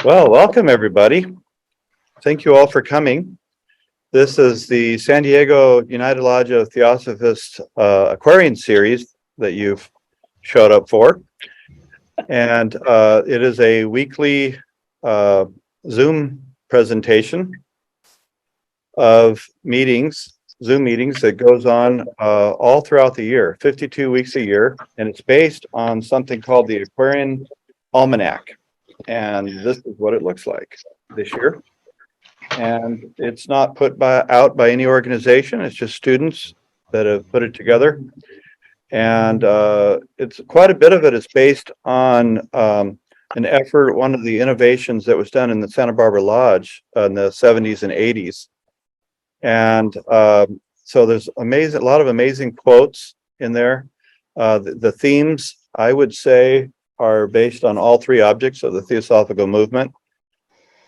Well, welcome everybody. Thank you all for coming. This is the San Diego United Lodge of Theosophists Aquarian series that you've showed up for. And it is a weekly Zoom presentation of meetings, Zoom meetings that goes on all throughout the year, 52 weeks a year. And it's based on something called the Aquarian Almanac. And this is what it looks like this year. And it's not put out by any organization. It's just students that have put it together. And it's quite a bit of it is based on an effort, one of the innovations that was done in the Santa Barbara Lodge in the 70s and 80s. And so there's a lot of amazing quotes in there. The themes, I would say, are based on all three objects of the Theosophical movement.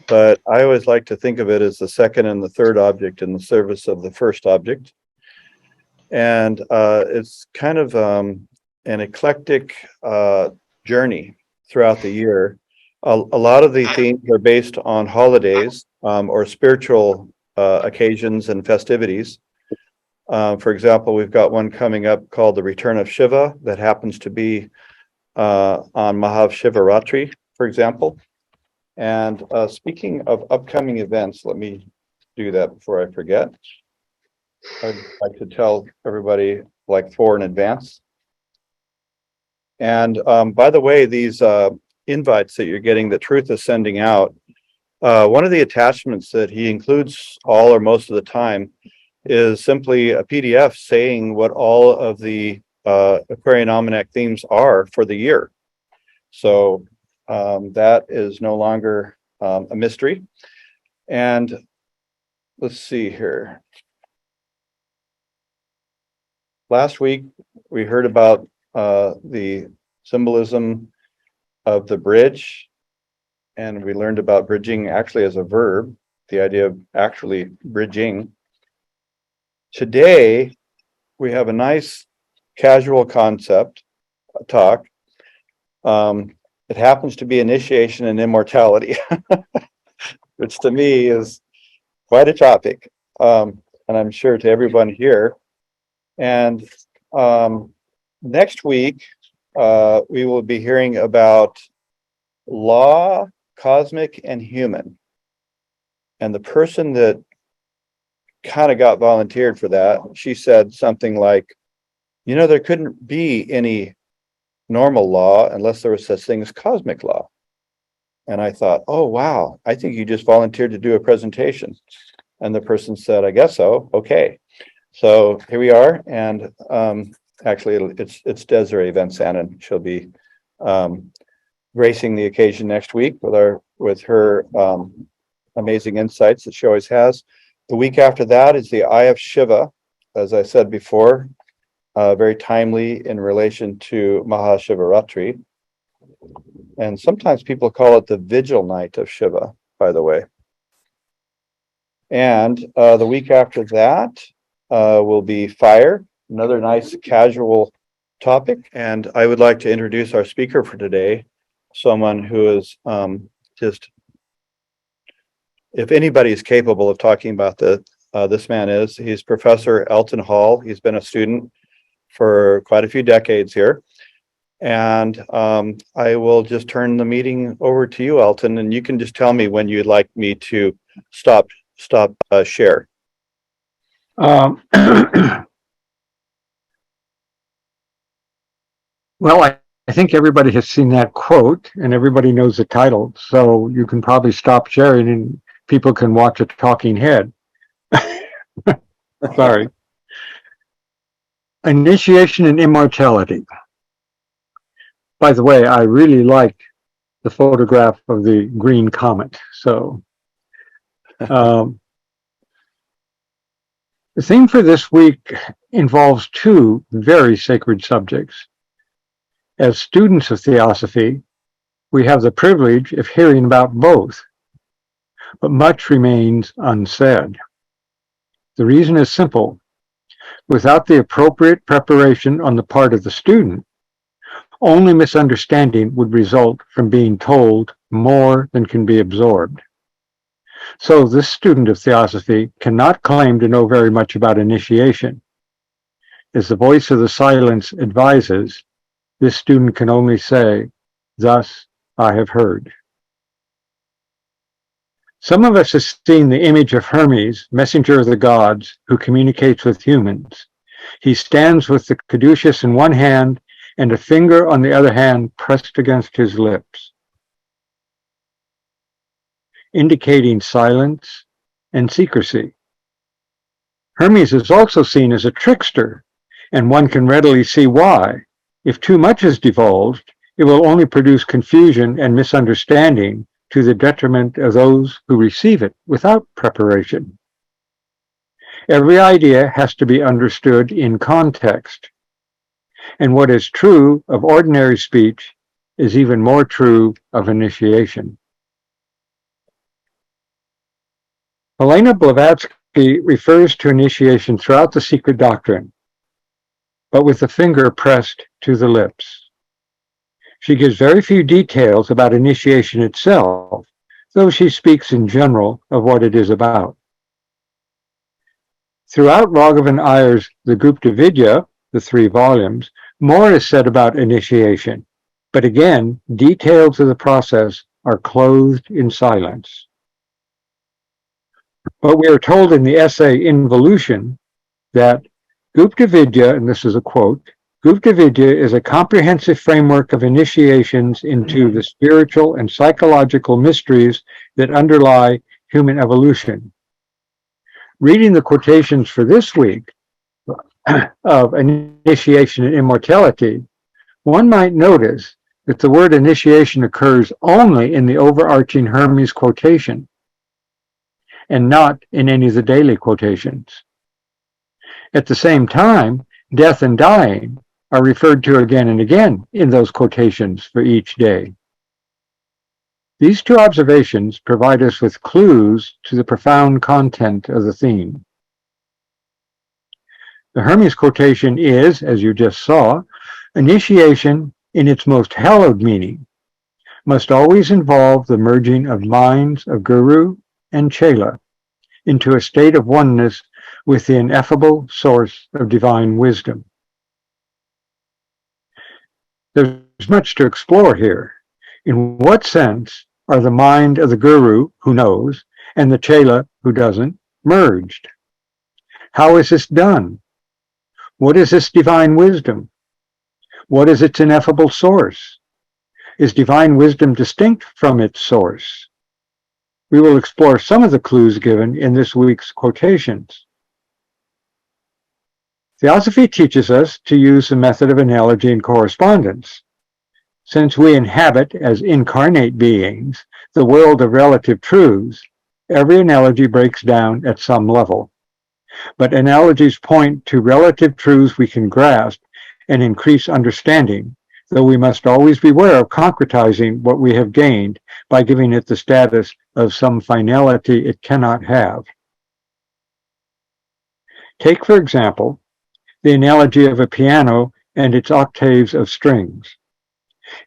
But I always like to think of it as the second and the third object in the service of the first object. And it's kind of an eclectic journey throughout the year. A lot of the themes are based on holidays or spiritual occasions and festivities. For example, we've got one coming up called the Return of Shiva that happens to be on Mahashivaratri, for example. And speaking of upcoming events, let me do that before I forget. I'd like to tell everybody like 4 in advance. And by the way, these invites that you're getting, that Truth is sending out, one of the attachments that he includes all or most of the time is simply a PDF saying what all of the Aquarian Almanac themes are for the year. So that is no longer a mystery. And let's see here. Last week, we heard about the symbolism of the bridge, and we learned about bridging actually as a verb, the idea of actually bridging. Today, we have a nice casual concept talk. It happens to be initiation and immortality, which to me is quite a topic, and I'm sure to everyone here. And next week, we will be hearing about law, cosmic, and human. And the person that kind of got volunteered for that, she said something like, there couldn't be any normal law unless there was such thing as cosmic law. And I thought, oh, wow, I think you just volunteered to do a presentation. And the person said, I guess so. Okay. So here we are. And actually, it's Desiree Van Sanen. She'll be gracing the occasion next week with her amazing insights that she always has. The week after that is the Eye of Shiva, as I said before. Very timely in relation to Mahashivaratri. And sometimes people call it the vigil night of Shiva, by the way. And the week after that will be fire, another nice casual topic. And I would like to introduce our speaker for today, someone who is just, if anybody is capable of talking about this man is. He's Professor Elton Hall. He's been a student for quite a few decades here. And I will just turn the meeting over to you, Elton, and you can just tell me when you'd like me to stop share. Well, I think everybody has seen that quote and everybody knows the title, so you can probably stop sharing and people can watch a talking head. Sorry. Initiation and Immortality. By the way, I really like the photograph of the green comet. So the theme for this week involves 2 very sacred subjects. As students of Theosophy, we have the privilege of hearing about both, but much remains unsaid. The reason is simple. Without the appropriate preparation on the part of the student, Only misunderstanding would result from being told more than can be absorbed. So this student of theosophy cannot claim to know very much about initiation. As the voice of the silence advises, this student can only say, "Thus I have heard." Some of us have seen the image of Hermes, messenger of the gods, who communicates with humans. He stands with the caduceus in one hand and a finger on the other hand pressed against his lips, indicating silence and secrecy. Hermes is also seen as a trickster, and one can readily see why. If too much is divulged, it will only produce confusion and misunderstanding to the detriment of those who receive it without preparation. Every idea has to be understood in context, and what is true of ordinary speech is even more true of initiation. Helena Blavatsky refers to initiation throughout the Secret Doctrine, but with the finger pressed to the lips. She gives very few details about initiation itself, though she speaks in general of what it is about. Throughout Raghavan Iyer's The Gupta Vidya, the 3 volumes, more is said about initiation, but again, details of the process are clothed in silence. But we are told in the essay Involution that Gupta Vidya, and this is a quote, Gupta Vidya is a comprehensive framework of initiations into the spiritual and psychological mysteries that underlie human evolution. Reading the quotations for this week of initiation and immortality, one might notice that the word initiation occurs only in the overarching Hermes quotation and not in any of the daily quotations. At the same time, death and dying are referred to again and again in those quotations for each day. These 2 observations provide us with clues to the profound content of the theme. The Hermes quotation is, as you just saw, initiation in its most hallowed meaning must always involve the merging of minds of Guru and Chela into a state of oneness with the ineffable source of divine wisdom. There's much to explore here. In what sense are the mind of the Guru, who knows, and the Chela, who doesn't, merged? How is this done? What is this divine wisdom? What is its ineffable source? Is divine wisdom distinct from its source? We will explore some of the clues given in this week's quotations. Theosophy teaches us to use the method of analogy and correspondence. Since we inhabit, as incarnate beings, the world of relative truths, every analogy breaks down at some level. But analogies point to relative truths we can grasp and increase understanding, though we must always beware of concretizing what we have gained by giving it the status of some finality it cannot have. Take, for example, the analogy of a piano and its octaves of strings.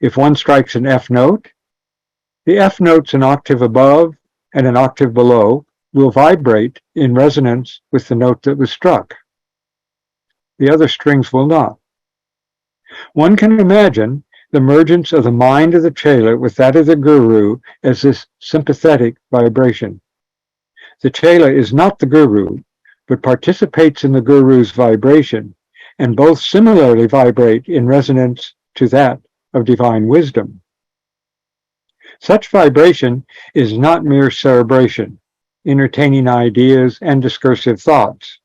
If one strikes an F note, the F notes an octave above and an octave below will vibrate in resonance with the note that was struck. The other strings will not. One can imagine the mergence of the mind of the Chela with that of the Guru as this sympathetic vibration. The Chela is not the Guru, but participates in the Guru's vibration, and both similarly vibrate in resonance to that of divine wisdom. Such vibration is not mere cerebration, entertaining ideas and discursive thoughts,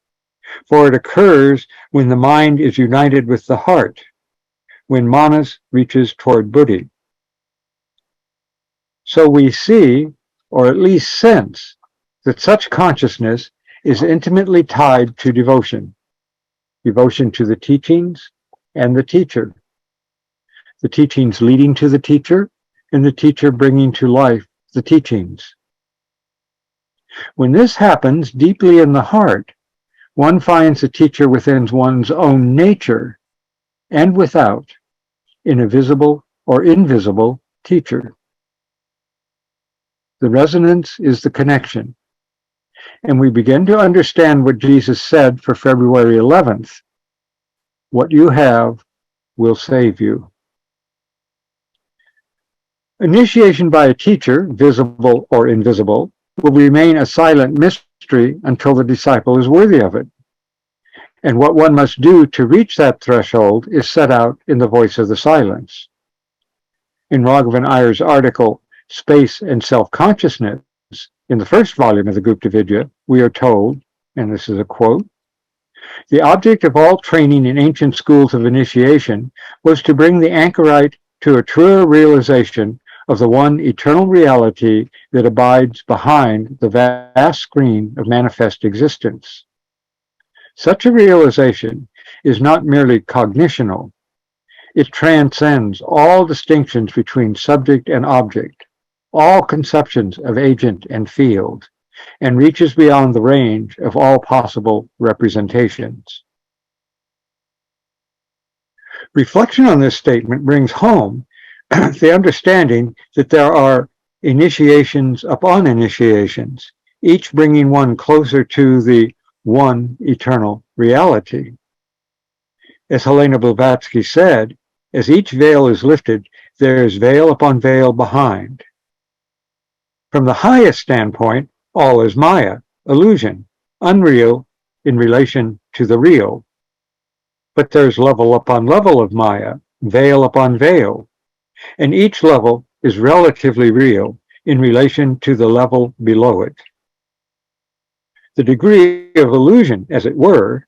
for it occurs when the mind is united with the heart, when manas reaches toward buddhi. So we see, or at least sense, that such consciousness is intimately tied to devotion to the teachings and the teacher, the teachings leading to the teacher, and the teacher bringing to life the teachings. When this happens deeply in the heart, one finds the teacher within one's own nature and without, in a visible or invisible teacher. The resonance is the connection, and we begin to understand what Jesus said for February 11th. What you have will save you. Initiation by a teacher, visible or invisible, will remain a silent mystery until the disciple is worthy of it. And what one must do to reach that threshold is set out in the voice of the silence. In Raghavan Iyer's article, Space and Self-Consciousness, in the first volume of the Gupta Vidya, we are told, and this is a quote, "The object of all training in ancient schools of initiation was to bring the anchorite to a truer realization of the one eternal reality that abides behind the vast screen of manifest existence. Such a realization is not merely cognitional. It transcends all distinctions between subject and object, all conceptions of agent and field, and reaches beyond the range of all possible representations." Reflection on this statement brings home the understanding that there are initiations upon initiations, each bringing one closer to the one eternal reality. As Helena Blavatsky said, as each veil is lifted, there is veil upon veil behind. From the highest standpoint, all is Maya, illusion, unreal in relation to the real. But there's level upon level of Maya, veil upon veil, and each level is relatively real in relation to the level below it. The degree of illusion, as it were,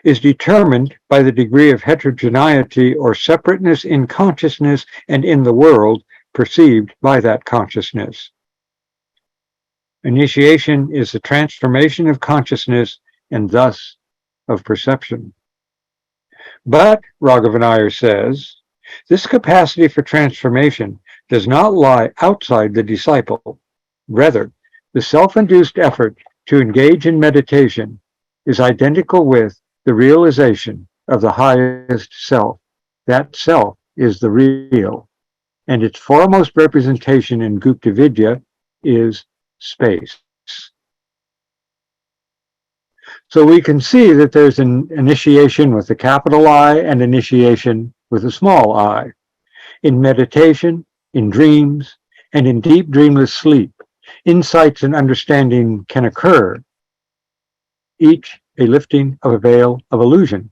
is determined by the degree of heterogeneity or separateness in consciousness and in the world perceived by that consciousness. Initiation is the transformation of consciousness and thus of perception. But, Raghavan Iyer says, this capacity for transformation does not lie outside the disciple. Rather, the self-induced effort to engage in meditation is identical with the realization of the highest self. That self is the real, and its foremost representation in Gupta Vidya is space. So we can see that there's an initiation with a capital I and initiation with a small I. In meditation, in dreams, and in deep dreamless sleep, insights and understanding can occur, each a lifting of a veil of illusion.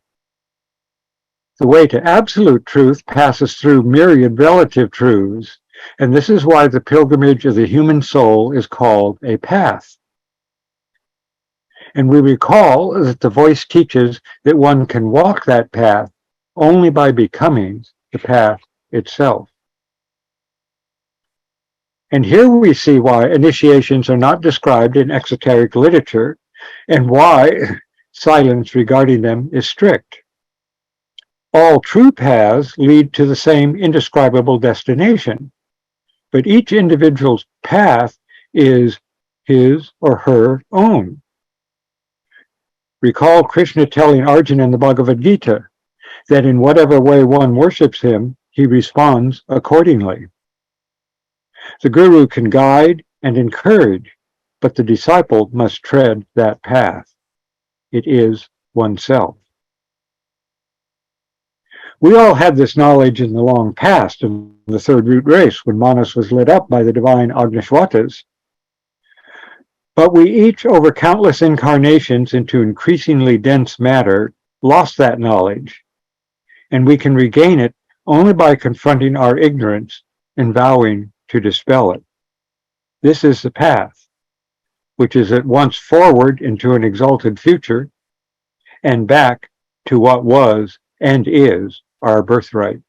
The way to absolute truth passes through myriad relative truths, and this is why the pilgrimage of the human soul is called a path. And we recall that the voice teaches that one can walk that path only by becoming the path itself. And here we see why initiations are not described in exoteric literature and why silence regarding them is strict. All true paths lead to the same indescribable destination, but each individual's path is his or her own. Recall Krishna telling Arjuna in the Bhagavad Gita that in whatever way one worships him, he responds accordingly. The guru can guide and encourage, but the disciple must tread that path. It is oneself. We all had this knowledge in the long past in the third root race when Manas was lit up by the divine Agnishwatas. But we each, over countless incarnations into increasingly dense matter, lost that knowledge, and we can regain it only by confronting our ignorance and vowing to dispel it. This is the path, which is at once forward into an exalted future and back to what was and is our birthright.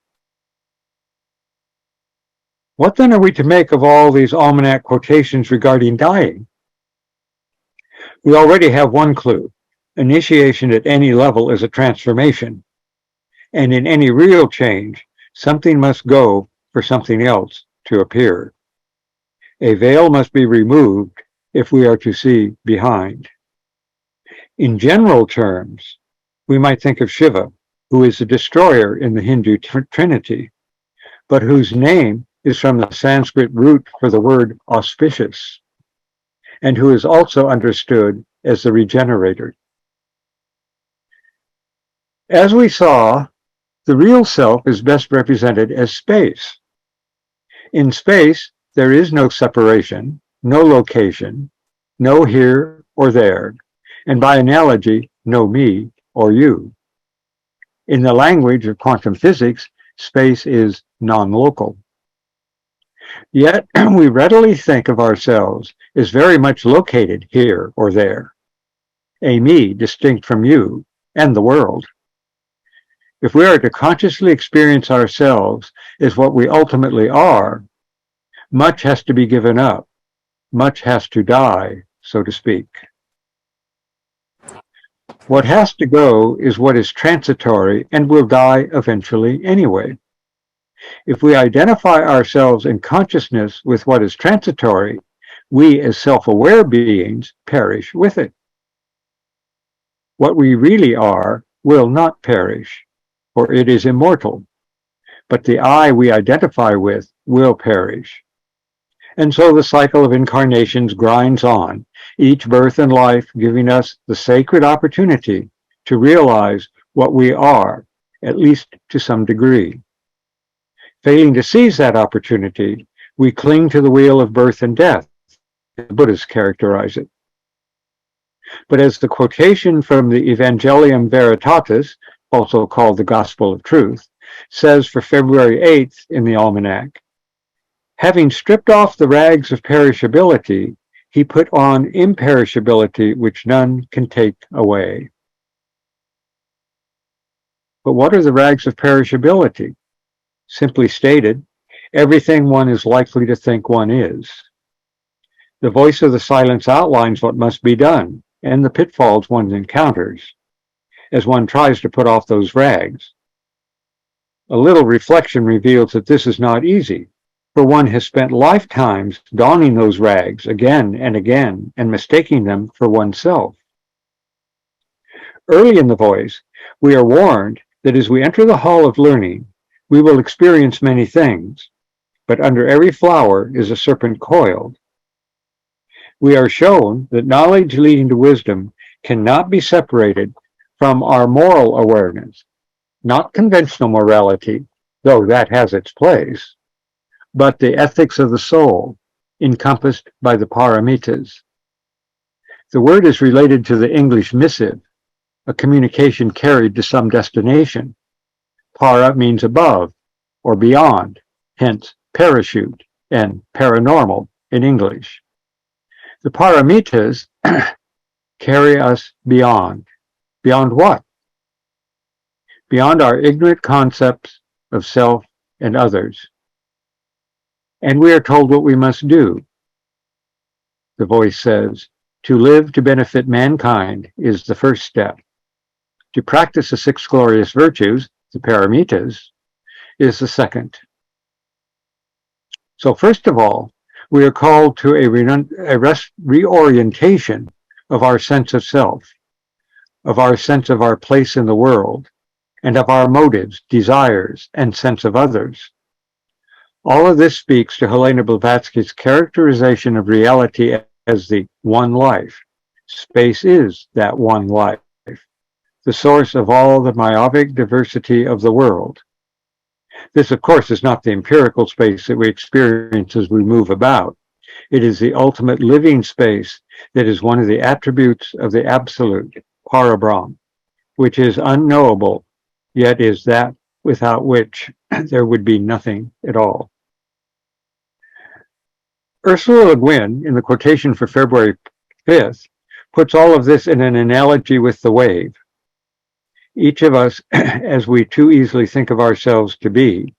What then are we to make of all these almanac quotations regarding dying? We already have one clue. Initiation at any level is a transformation. And in any real change, something must go for something else to appear. A veil must be removed if we are to see behind. In general terms, we might think of Shiva, who is the destroyer in the Hindu trinity, but whose name is from the Sanskrit root for the word auspicious, and who is also understood as the regenerator. As we saw, the real self is best represented as space. In space, there is no separation, no location, no here or there, and by analogy, no me or you. In the language of quantum physics, space is non-local. Yet we readily think of ourselves as very much located here or there, a me distinct from you and the world. If we are to consciously experience ourselves as what we ultimately are, much has to be given up, much has to die, so to speak. What has to go is what is transitory and will die eventually anyway. If we identify ourselves in consciousness with what is transitory, we as self-aware beings perish with it. What we really are will not perish, for it is immortal, but the I we identify with will perish. And so the cycle of incarnations grinds on, each birth and life giving us the sacred opportunity to realize what we are, at least to some degree. Failing to seize that opportunity, we cling to the wheel of birth and death, as the Buddhists characterize it. But as the quotation from the Evangelium Veritatis, also called the Gospel of Truth, says for February 8th in the Almanac, having stripped off the rags of perishability, he put on imperishability which none can take away. But what are the rags of perishability? Simply stated, everything one is likely to think one is. The voice of the silence outlines what must be done and the pitfalls one encounters as one tries to put off those rags. A little reflection reveals that this is not easy, for one has spent lifetimes donning those rags again and mistaking them for oneself. Early in the voice, we are warned that as we enter the hall of learning, we will experience many things, but under every flower is a serpent coiled. We are shown that knowledge leading to wisdom cannot be separated from our moral awareness, not conventional morality, though that has its place, but the ethics of the soul, encompassed by the paramitas. The word is related to the English missive, a communication carried to some destination. Para means above or beyond, hence parachute and paranormal in English. The paramitas carry us beyond. Beyond what? Beyond our ignorant concepts of self and others. And we are told what we must do. The voice says, to live to benefit mankind is the first step. To practice the six glorious virtues, the paramitas, is the second. So first of all, we are called to a reorientation of our sense of self, of our sense of our place in the world, and of our motives, desires, and sense of others. All of this speaks to Helena Blavatsky's characterization of reality as the one life. Space is that one life, the source of all the myopic diversity of the world. This, of course, is not the empirical space that we experience as we move about. It is the ultimate living space that is one of the attributes of the absolute, Parabrahm, which is unknowable, yet is that without which there would be nothing at all. Ursula Le Guin, in the quotation for February 5th, puts all of this in an analogy with the wave. Each of us, as we too easily think of ourselves to be,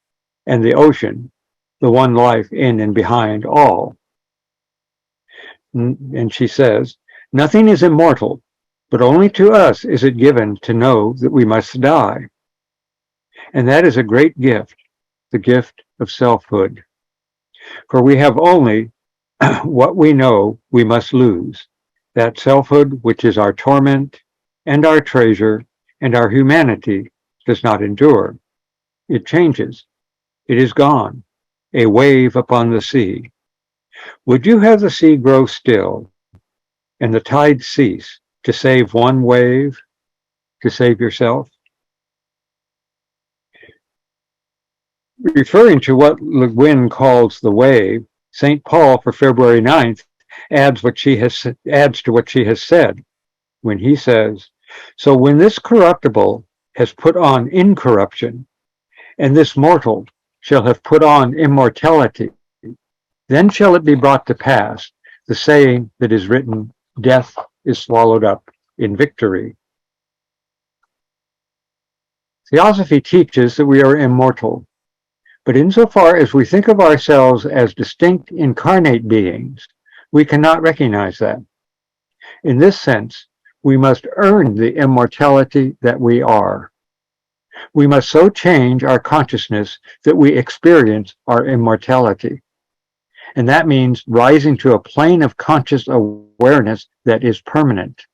and the ocean, the one life in and behind all. And she says, nothing is immortal, but only to us is it given to know that we must die. And that is a great gift, the gift of selfhood. For we have only what we know we must lose, that selfhood which is our torment and our treasure, and our humanity does not endure. It changes. It is gone, a wave upon the sea. Would you have the sea grow still and the tide cease to save one wave, to save yourself? Referring to what Le Guin calls the wave, St. Paul for February 9th adds to what she has said when he says, "So when this corruptible has put on incorruption, and this mortal shall have put on immortality, then shall it be brought to pass, the saying that is written, death is swallowed up in victory." Theosophy teaches that we are immortal, but insofar as we think of ourselves as distinct incarnate beings, we cannot recognize that. In this sense, we must earn the immortality that we are. We must so change our consciousness that we experience our immortality. And that means rising to a plane of conscious awareness that is permanent.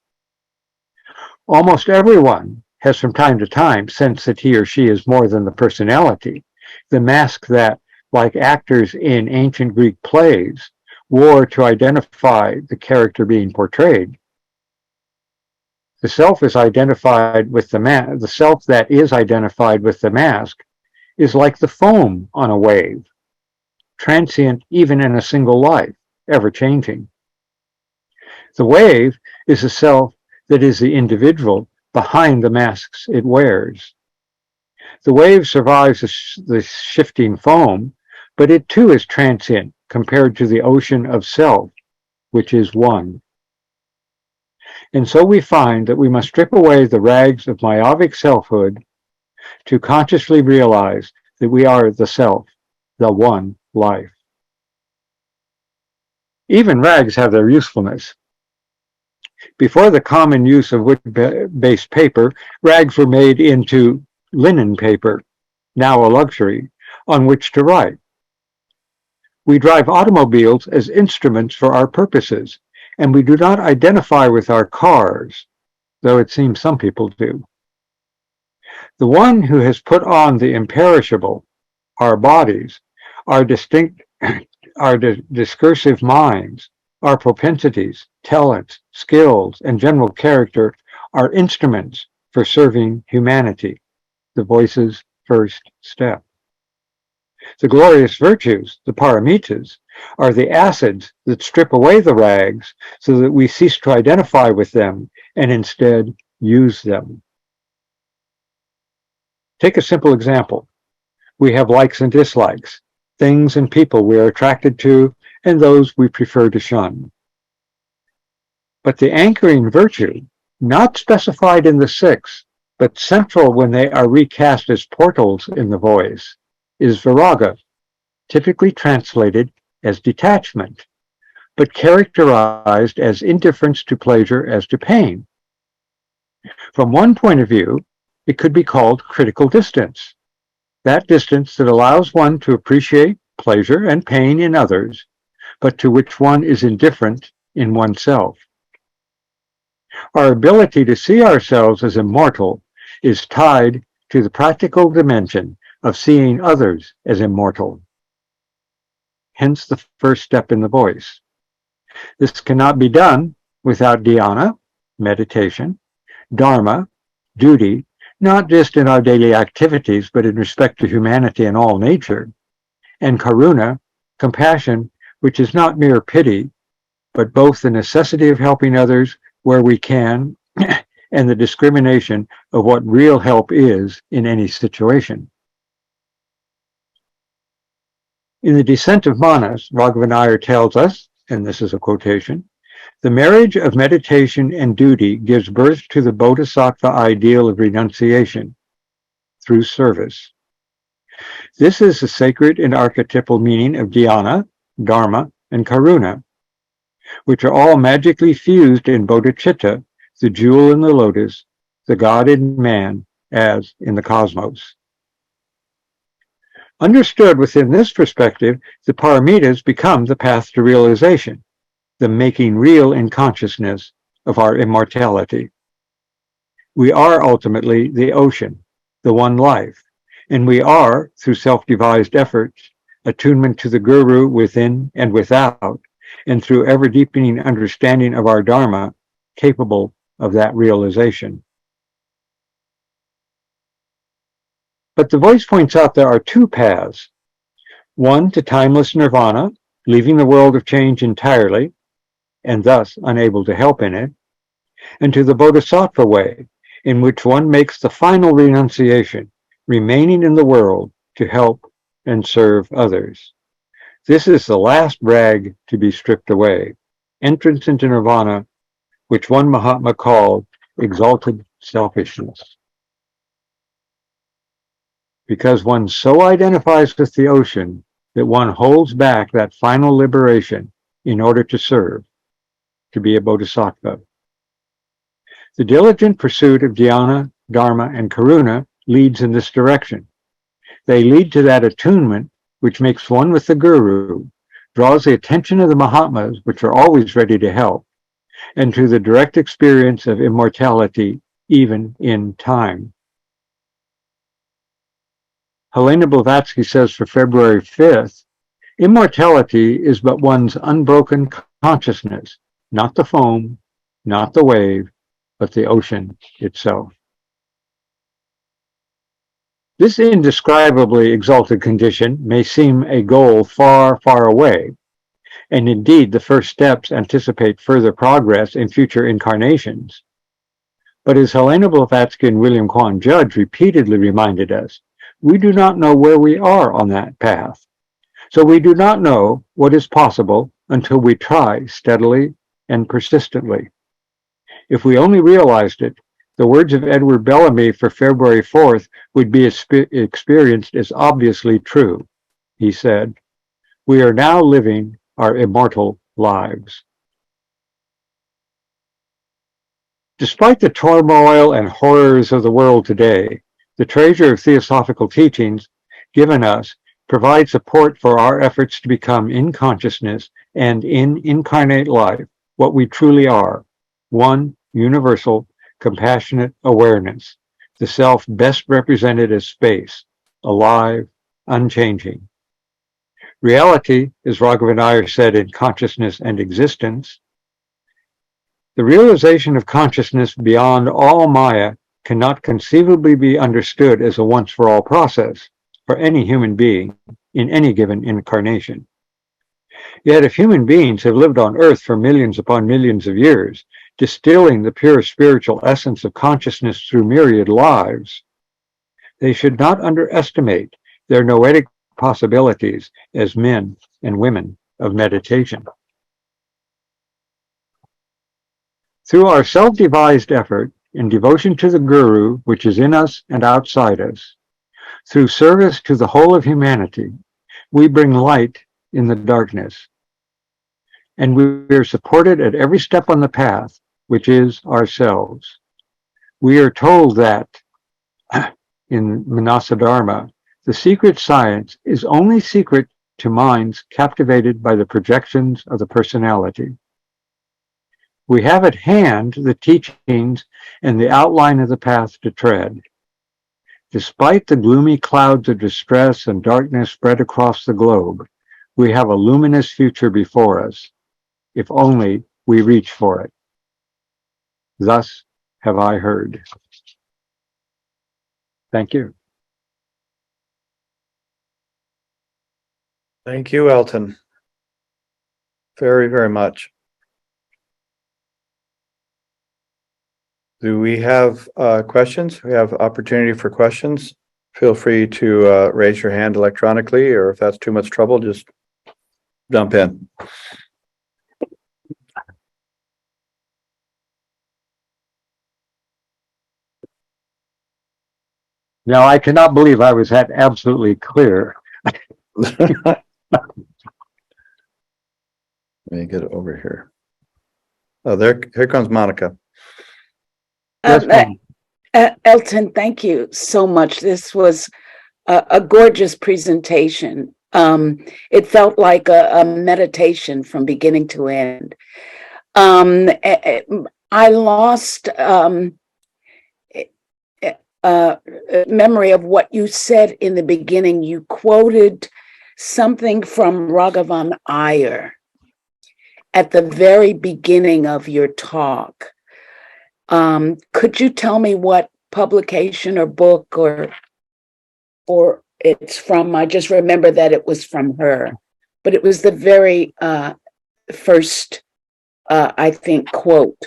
Almost everyone has from time to time sensed that he or she is more than the personality, the mask that, like actors in ancient Greek plays, wore to identify the character being portrayed. The self is identified with the self that is identified with the mask is like the foam on a wave, transient even in a single life, ever changing. The wave is a self that is the individual behind the masks it wears. The wave survives the shifting foam, but it too is transient compared to the ocean of self, which is one. And so we find that we must strip away the rags of myopic selfhood to consciously realize that we are the self, the one life. Even rags have their usefulness. Before the common use of wood-based paper, rags were made into linen paper, now a luxury, on which to write. We drive automobiles as instruments for our purposes, and we do not identify with our cars, though it seems some people do. The one who has put on the imperishable, our bodies, our discursive minds, our propensities, talents, skills, and general character are instruments for serving humanity, the voice's first step. The glorious virtues, the paramitas, are the acids that strip away the rags so that we cease to identify with them and instead use them. Take a simple example. We have likes and dislikes, things and people we are attracted to, and those we prefer to shun. But the anchoring virtue, not specified in the six, but central when they are recast as portals in the voice, is viraga, typically translated as detachment, but characterized as indifference to pleasure as to pain. From one point of view, it could be called critical distance, that distance that allows one to appreciate pleasure and pain in others, but to which one is indifferent in oneself. Our ability to see ourselves as immortal is tied to the practical dimension of seeing others as immortal. Hence the first step in the voice. This cannot be done without dhyana, meditation, dharma, duty, not just in our daily activities, but in respect to humanity and all nature, and karuna, compassion, which is not mere pity, but both the necessity of helping others where we can and the discrimination of what real help is in any situation. In the Descent of Manas, Raghavan Iyer tells us, and this is a quotation, "The marriage of meditation and duty gives birth to the bodhisattva ideal of renunciation through service. This is the sacred and archetypal meaning of dhyana, dharma, and karuna, which are all magically fused in bodhicitta, the jewel in the lotus, the God in man, as in the cosmos." Understood within this perspective, the paramitas become the path to realization, the making real in consciousness of our immortality. We are ultimately the ocean, the one life, And we are, through self-devised efforts, attunement to the Guru within and without, and through ever-deepening understanding of our Dharma, capable of that realization. But the voice points out there are two paths. One to timeless nirvana, leaving the world of change entirely, and thus unable to help in it, and to the bodhisattva way, in which one makes the final renunciation, remaining in the world to help and serve others. This is the last rag to be stripped away, entrance into nirvana, which one Mahatma called exalted selfishness. Because one so identifies with the ocean that one holds back that final liberation in order to serve, to be a bodhisattva. The diligent pursuit of dhyana, dharma, and karuna leads in this direction. They lead to that attunement which makes one with the Guru, draws the attention of the Mahatmas, which are always ready to help, and to the direct experience of immortality, even in time. Helena Blavatsky says for February 5th, immortality is but one's unbroken consciousness, not the foam, not the wave, but the ocean itself. This indescribably exalted condition may seem a goal far, far away, and indeed the first steps anticipate further progress in future incarnations. But as Helena Blavatsky and William Quan Judge repeatedly reminded us, we do not know where we are on that path. So we do not know what is possible until we try steadily and persistently. If we only realized it, the words of Edward Bellamy for February 4th would be experienced as obviously true. He said, "We are now living our immortal lives." Despite the turmoil and horrors of the world today, the treasure of theosophical teachings given us provides support for our efforts to become in consciousness and in incarnate life what we truly are, one universal, compassionate awareness, the self best represented as space, alive, unchanging. Reality, as Raghavan Iyer said in Consciousness and Existence, the realization of consciousness beyond all Maya cannot conceivably be understood as a once-for-all process for any human being in any given incarnation. Yet if human beings have lived on Earth for millions upon millions of years, distilling the pure spiritual essence of consciousness through myriad lives, they should not underestimate their noetic possibilities as men and women of meditation. Through our self-devised effort in devotion to the Guru, which is in us and outside us, through service to the whole of humanity, we bring light in the darkness. And we are supported at every step on the path, which is ourselves. We are told that, in Manasa Dharma, the secret science is only secret to minds captivated by the projections of the personality. We have at hand the teachings and the outline of the path to tread. Despite the gloomy clouds of distress and darkness spread across the globe, we have a luminous future before us, if only we reach for it. Thus have I heard. Thank you. Thank you, Elton. Very, very much. Do we have questions? We have opportunity for questions. Feel free to raise your hand electronically, or if that's too much trouble, just jump in. Now, I cannot believe I was that absolutely clear. Let me get it over here. Oh, here comes Monica. Yes, ma'am. Elton, thank you so much. This was a gorgeous presentation. It felt like a meditation from beginning to end. I lost memory of what you said in the beginning. You quoted something from Raghavan Iyer at the very beginning of your talk. Could you tell me what publication or book or it's from? I just remember that it was from her, but it was the very first, I think, quote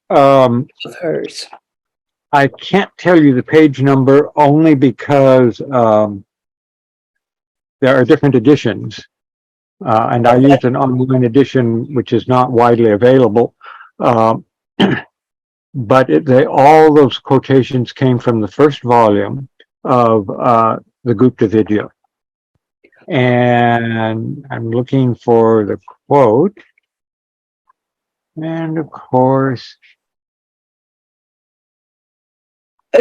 Um, of hers. I can't tell you the page number only because there are different editions. And I used an online edition, which is not widely available. Um, but all those quotations came from the first volume of the Gupta Vidya. And I'm looking for the quote. And of course,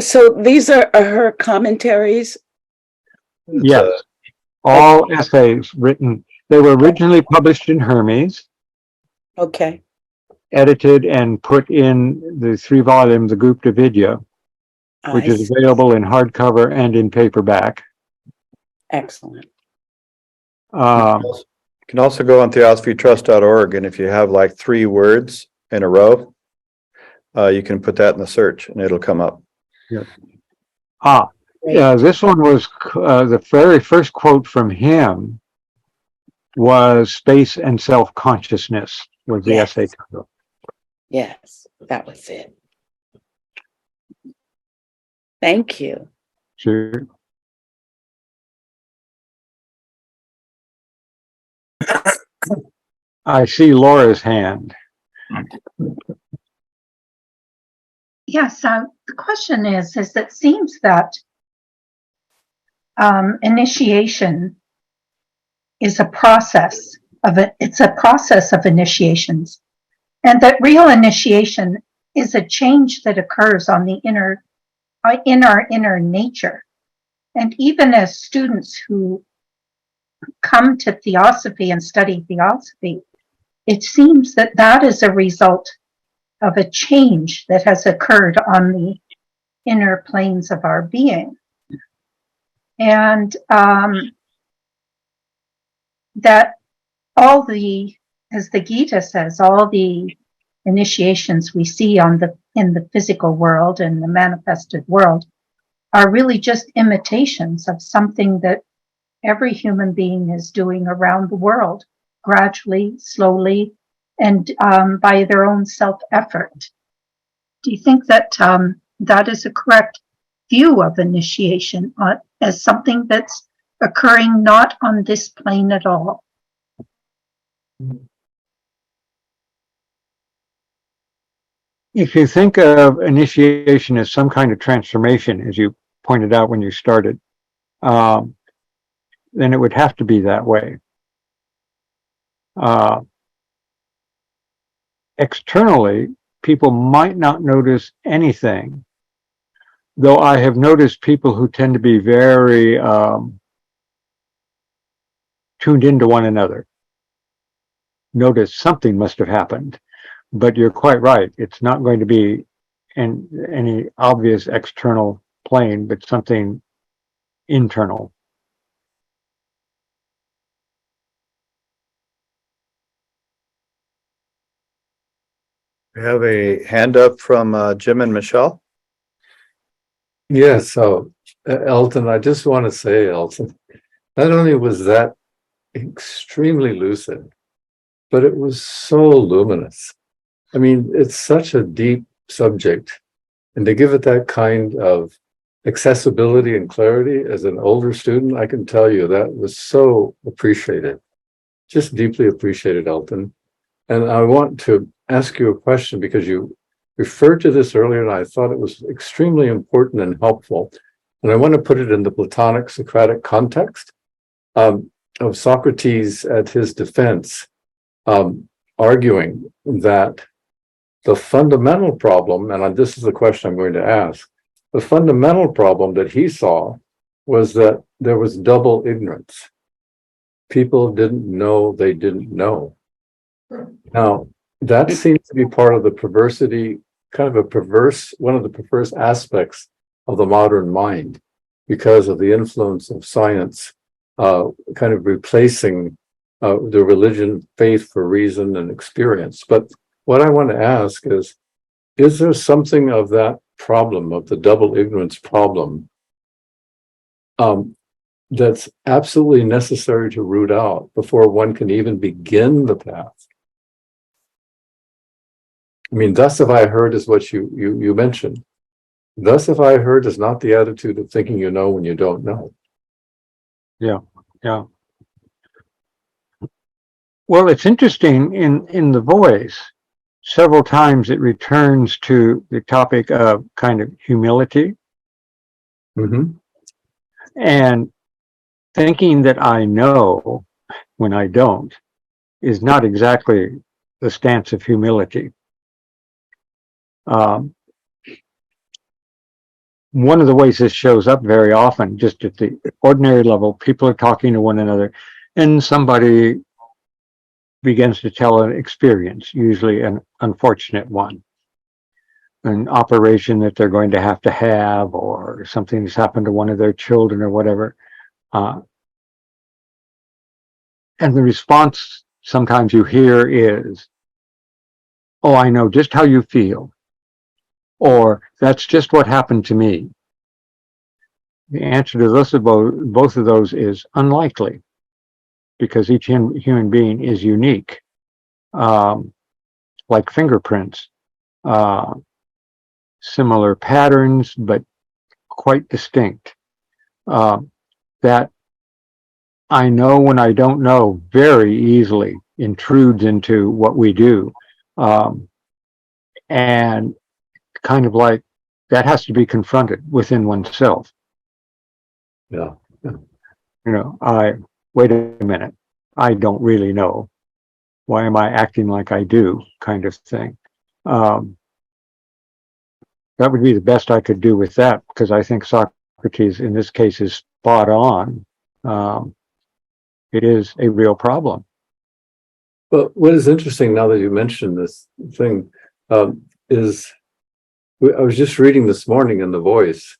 So these are her commentaries. yes, all essays written. They were originally published in Hermes, Okay. edited and put in the 3 volume, the Gupta Vidya, which is available in hardcover and in paperback. Excellent. You can also go on theosophytrust.org, and if you have like 3 words in a row, you can put that in the search and it'll come up. Yes. This one was the very first quote from him was "Space and Self-Consciousness" was the essay title. Yes, that was it. Thank you. Sure. I see Laura's hand. Yes, the question is it seems that initiation is a process of it. It's a process of initiations, and that real initiation is a change that occurs on the in our inner nature. And even as students who come to theosophy and study theosophy, it seems that that is a result of a change that has occurred on the inner planes of our being. And that all the, as the Gita says, all the initiations we see in the physical world and the manifested world are really just imitations of something that every human being is doing around the world, gradually, slowly, and by their own self-effort. Do you think that that is a correct view of initiation as something that's occurring not on this plane at all? If you think of initiation as some kind of transformation, as you pointed out when you started, then it would have to be that way. Externally, people might not notice anything, though I have noticed people who tend to be very tuned into one another notice something must have happened. But you're quite right. It's not going to be in any obvious external plane, but something internal. We have a hand up from Jim and Michelle. Yes, so Elton, I just want to say, Elton, not only was that extremely lucid, but it was so luminous. I mean, it's such a deep subject, and to give it that kind of accessibility and clarity as an older student, I can tell you that was so appreciated, just deeply appreciated, Elton. And I want to ask you a question because you referred to this earlier, and I thought it was extremely important and helpful. And I want to put it in the Platonic Socratic context of Socrates at his defense, arguing that the fundamental problem, and this is the question I'm going to ask, the fundamental problem that he saw was that there was double ignorance. People didn't know they didn't know. Now, that seems to be part of the perversity kind of one of the perverse aspects of the modern mind because of the influence of science, kind of replacing the religion, faith for reason and experience. But what I want to ask is there something of that problem, of the double ignorance problem, that's absolutely necessary to root out before one can even begin the path? I mean, thus have I heard is what you mentioned. Thus have I heard is not the attitude of thinking you know when you don't know. Yeah. Well, it's interesting in the voice, several times it returns to the topic of kind of humility Mm-hmm. and thinking that I know when I don't is not exactly the stance of humility. One of the ways this shows up very often, just at the ordinary level, people are talking to one another and somebody begins to tell an experience, usually an unfortunate one, an operation that they're going to have, or something that's happened to one of their children or whatever. And the response sometimes you hear is, "Oh, I know just how you feel," or "That's just what happened to me." The answer to both of those is unlikely, because each human being is unique, like fingerprints, similar patterns, but quite distinct. That I know when I don't know very easily intrudes into what we do. And kind of like that has to be confronted within oneself. Yeah. Wait a minute, I don't really know. Why am I acting like I do, kind of thing. That would be the best I could do with that, because I think Socrates in this case is spot on. It is a real problem. But what is interesting now that you mentioned this thing is I was just reading this morning in The Voice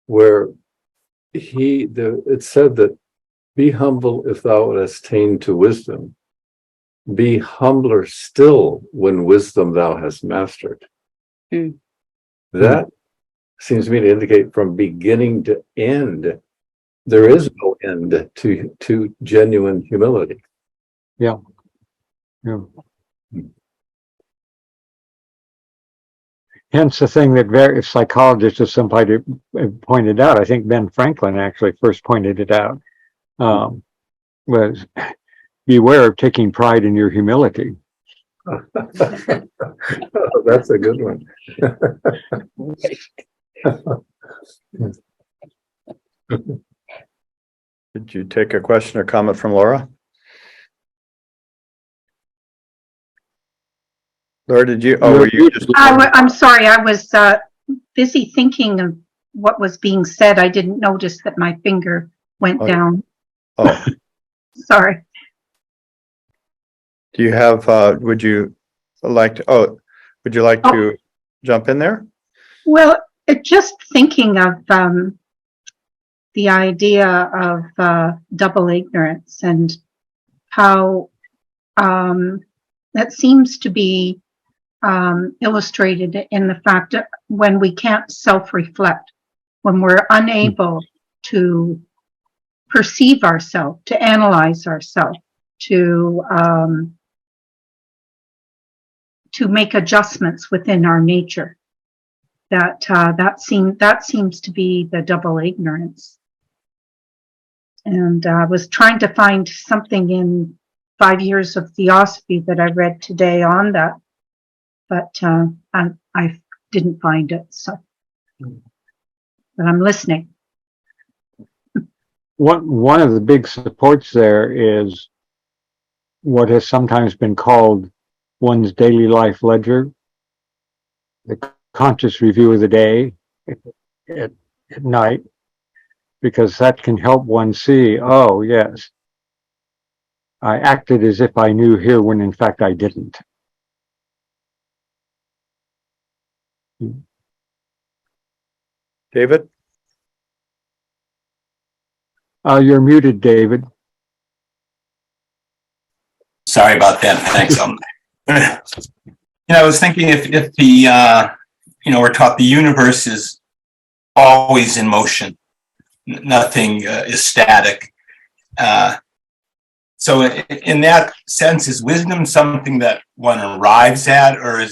where it said that be humble if thou hast attained to wisdom. Be humbler still when wisdom thou hast mastered. Mm. That seems to me to indicate from beginning to end, there is no end to genuine humility. Yeah. Hence the thing that various psychologists, as somebody pointed out, I think Ben Franklin actually first pointed it out, was beware of taking pride in your humility. Oh, that's a good one. Did you take a question or comment from Laura? Laura, did you? Oh, were you just? I'm sorry, I was busy thinking of what was being said. I didn't notice that my finger went down. Oh, Sorry. do you have? Would you like to? Oh, would you like to jump in there? Well, just thinking of the idea of double ignorance and how that seems to be illustrated in the fact that when we can't self-reflect, when we're unable to perceive ourselves, to analyze ourselves, to make adjustments within our nature, that seems to be the double ignorance. And I was trying to find something in 5 Years of Theosophy that I read today on that, but I didn't find it. So, but I'm listening. One of the big supports there is what has sometimes been called one's daily life ledger, the conscious review of the day at night, because that can help one see, oh yes, I acted as if I knew here when in fact I didn't. David? You're muted, David. Sorry about that. Thanks. I was thinking if the we're taught the universe is always in motion, nothing is static. So in that sense, is wisdom something that one arrives at, or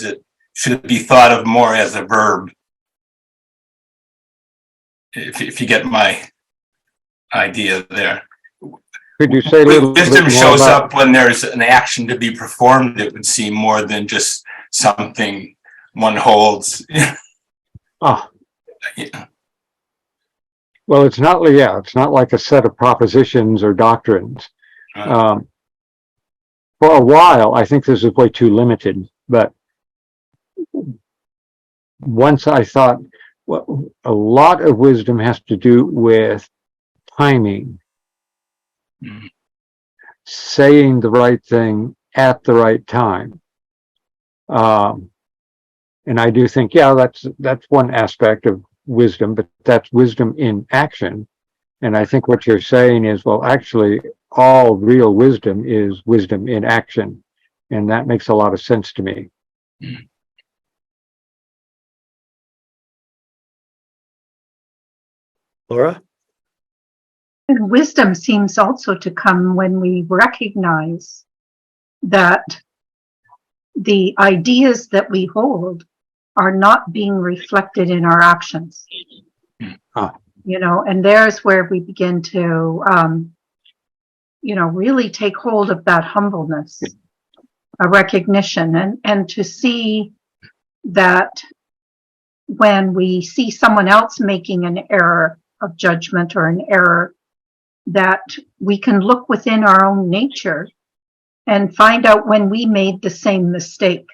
should it be thought of more as a verb? If you get my idea there. Could you say a little bit Wisdom more shows about- up when there's an action to be performed, it would seem, more than just something one holds. Ah, Yeah. well, it's not like a set of propositions or doctrines. Right. For a while, I think this is way too limited, but once I thought, well, a lot of wisdom has to do with timing, Mhm. saying the right thing at the right time. And I do think, yeah, that's one aspect of wisdom, but that's wisdom in action. And I think what you're saying is, well, actually, all real wisdom is wisdom in action. And that makes a lot of sense to me. Laura? And wisdom seems also to come when we recognize that the ideas that we hold are not being reflected in our actions. Ah. And there's where we begin to, really take hold of that humbleness, a recognition, and to see that when we see someone else making an error of judgment or an error, that we can look within our own nature and find out when we made the same mistake.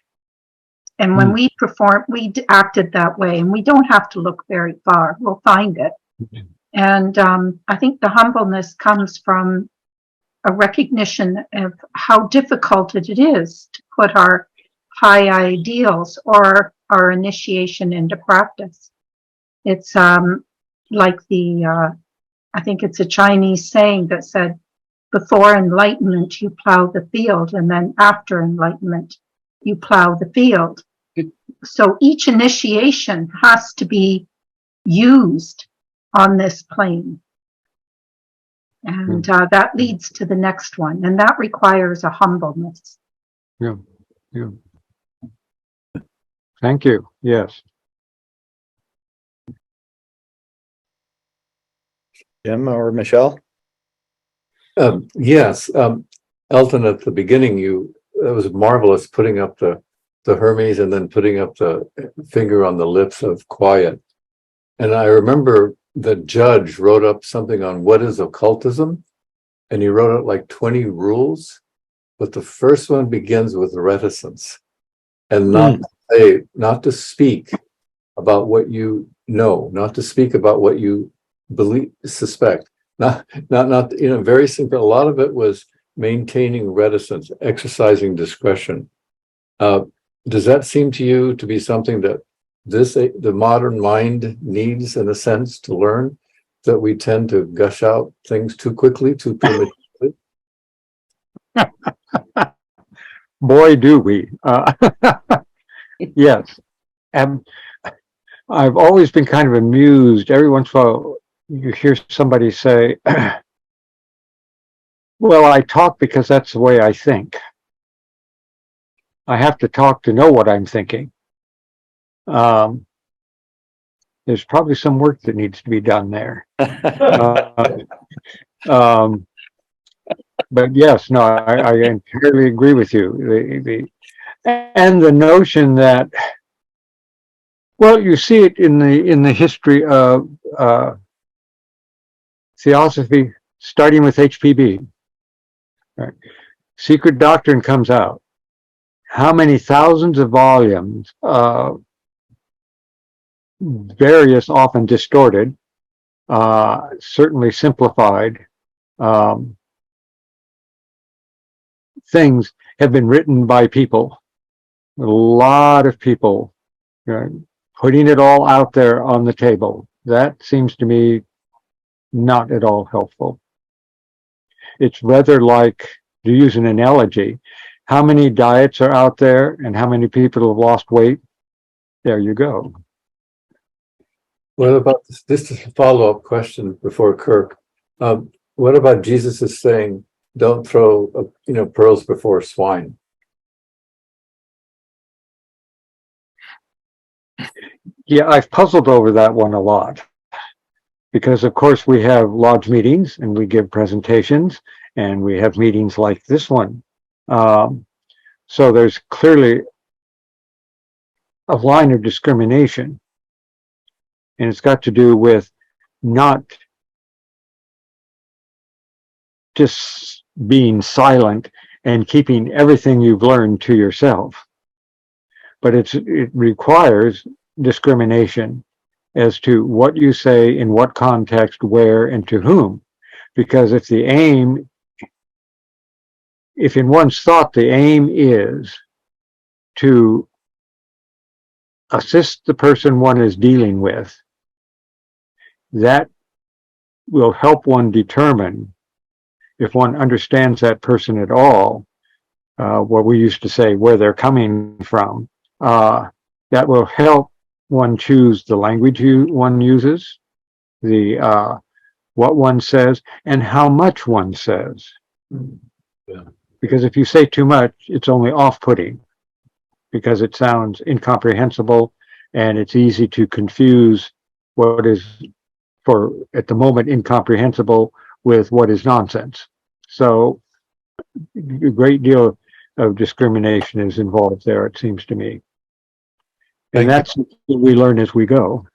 And when we acted that way, and we don't have to look very far, we'll find it. And I think the humbleness comes from a recognition of how difficult it is to put our high ideals or our initiation into practice. It's like I think it's a Chinese saying that said, before enlightenment, you plow the field, and then after enlightenment, you plow the field. So each initiation has to be used on this plane. And that leads to the next one, and that requires a humbleness. Yeah. Thank you. Yes. Jim or Michelle? Yes, Elton, at the beginning, it was marvelous putting up the Hermes and then putting up the finger on the lips of quiet. And I remember the judge wrote up something on what is occultism, and he wrote out like 20 rules, but the first one begins with reticence, and not to speak about what you know, not to speak about what you suspect. Not, very simple. A lot of it was maintaining reticence, exercising discretion. Does that seem to you to be something that the modern mind needs, in a sense, to learn, that we tend to gush out things too quickly, too prematurely? Boy, do we. Yes. And I've always been kind of amused. Every once in a while, you hear somebody say, well, I talk because that's the way I think. I have to talk to know what I'm thinking. There's probably some work that needs to be done there. But yes, no, I entirely agree with you. And the notion that, well, you see it in the history of theosophy, starting with HPB. Right. Secret Doctrine comes out. How many thousands of volumes, various, often distorted, certainly simplified, things have been written by people. A lot of people putting it all out there on the table. That seems to me not at all helpful. It's rather like, to use an analogy, how many diets are out there and how many people have lost weight? There you go. What about this? This is a follow-up question before Kirk. What about Jesus is saying, don't throw, pearls before swine? Yeah, I've puzzled over that one a lot. Because of course we have lodge meetings and we give presentations and we have meetings like this one. So there's clearly a line of discrimination, and it's got to do with not just being silent and keeping everything you've learned to yourself, but it requires discrimination as to what you say, in what context, where, and to whom. Because if in one's thought the aim is to assist the person one is dealing with, that will help one determine, if one understands that person at all, what we used to say, where they're coming from. That will help one choose the language one uses, what one says, and how much one says. Yeah. Because if you say too much, it's only off-putting, because it sounds incomprehensible, and it's easy to confuse what is, at the moment, incomprehensible with what is nonsense. So a great deal of discrimination is involved there, it seems to me. And that's what we learn as we go.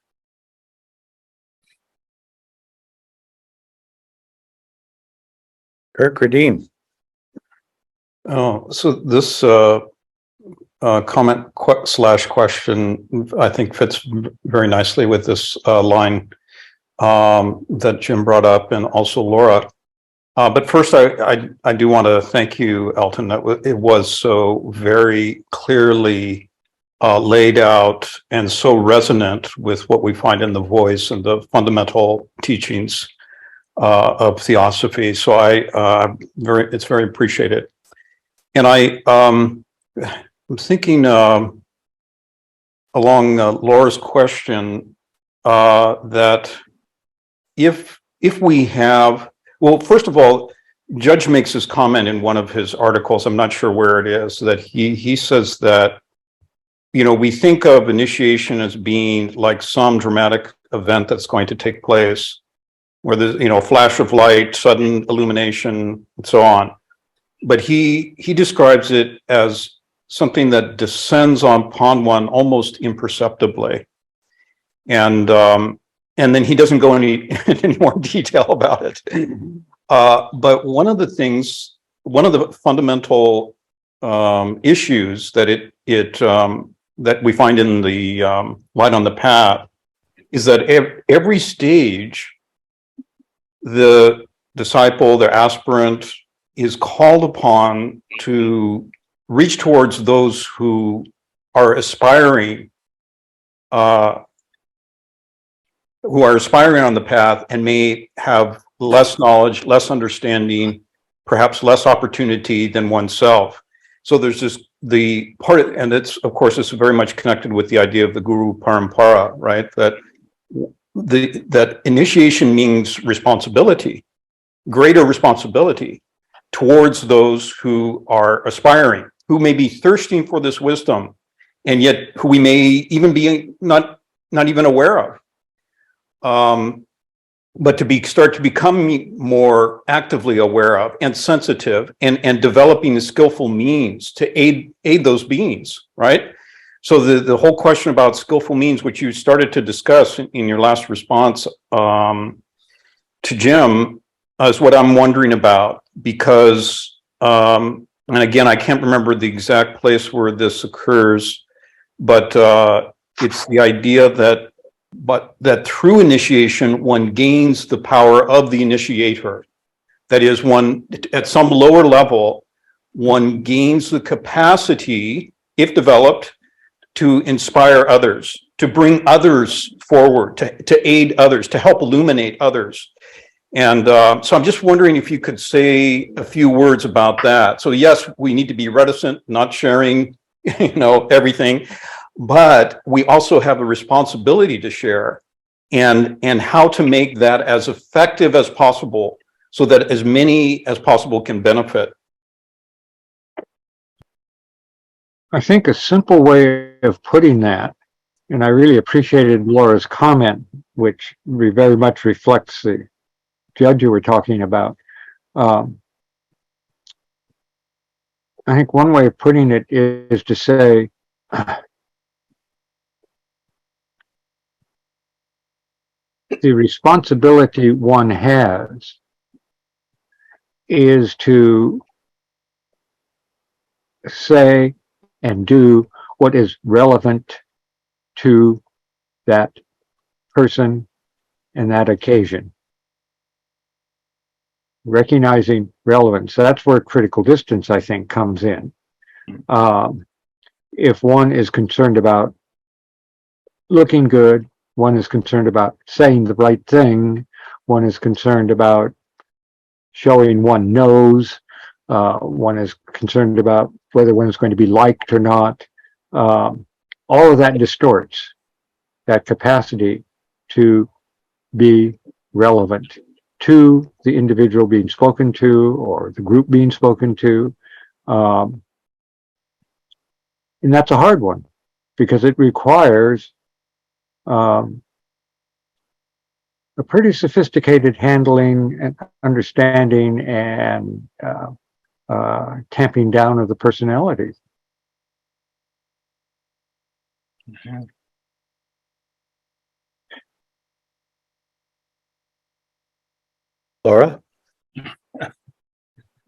Kirk Radin. Oh, so this comment / question, I think, fits very nicely with this line that Jim brought up, and also Laura. But first, I do want to thank you, Elton. It was so very clearly laid out and so resonant with what we find in the voice and the fundamental teachings of theosophy. So it's very appreciated. And I'm thinking along Laura's question that if we have, well, first of all, Judge makes his comment in one of his articles, I'm not sure where it is, that he says that, we think of initiation as being like some dramatic event that's going to take place, where there's, a flash of light, sudden illumination, and so on. But he describes it as something that descends upon one almost imperceptibly. And then he doesn't go any more detail about it. But one of the fundamental issues that that we find in the Light on the Path is that every stage, the disciple, the aspirant, is called upon to reach towards those who are aspiring on the path and may have less knowledge, less understanding, perhaps less opportunity than oneself. So there's just the part, and it's, of course, it's very much connected with the idea of the Guru Parampara, right? That initiation means responsibility, greater responsibility towards those who are aspiring, who may be thirsting for this wisdom, and yet who we may even be not even aware of. But to start to become more actively aware of and sensitive, and developing the skillful means to aid those beings, right? So the whole question about skillful means, which you started to discuss in your last response to Jim, is what I'm wondering about, because, and again, I can't remember the exact place where this occurs, but it's the idea that through initiation, one gains the power of the initiator. That is, one, at some lower level, one gains the capacity, if developed, to inspire others, to bring others forward, to aid others, to help illuminate others. And so I'm just wondering if you could say a few words about that. So yes, we need to be reticent, not sharing, everything, but we also have a responsibility to share, and how to make that as effective as possible so that as many as possible can benefit. I think a simple way of putting that, and I really appreciated Laura's comment, which very much reflects the judge you were talking about. I think one way of putting it is to say, the responsibility one has is to say and do what is relevant to that person and that occasion. Recognizing relevance. That's where critical distance, I think, comes in. If one is concerned about looking good, one is concerned about saying the right thing, one is concerned about showing one knows, one is concerned about whether one is going to be liked or not. All of that distorts that capacity to be relevant to the individual being spoken to or the group being spoken to. And that's a hard one because it requires a pretty sophisticated handling and understanding and tamping down of the personalities. Mm-hmm. Laura?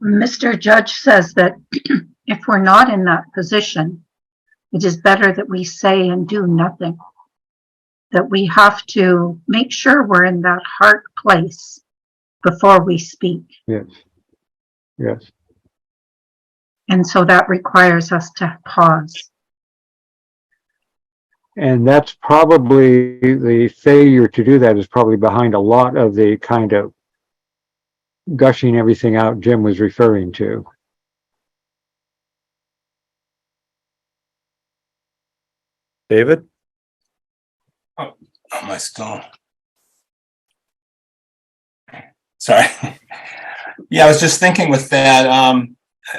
Mr. Judge says that if we're not in that position, it is better that we say and do nothing. That we have to make sure we're in that heart place before we speak. Yes. Yes. And so that requires us to pause. And that's probably the failure to do that is probably behind a lot of the kind of gushing everything out Jim was referring to. David? Am I still? Sorry. Yeah, I was just thinking with that.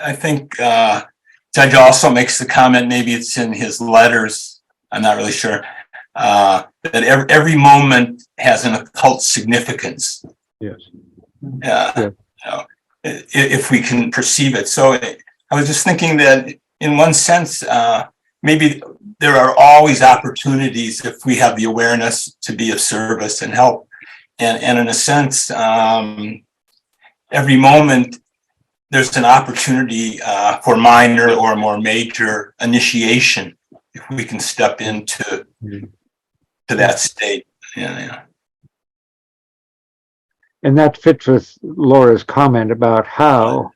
I think Judge also makes the comment, maybe it's in his letters, I'm not really sure, that every moment has an occult significance. Yes. Yeah. If we can perceive it. So I was just thinking that in one sense, maybe there are always opportunities if we have the awareness to be of service and help. And in a sense, every moment there's an opportunity for minor or more major initiation if we can step into to that state. Yeah. And that fits with Laura's comment about how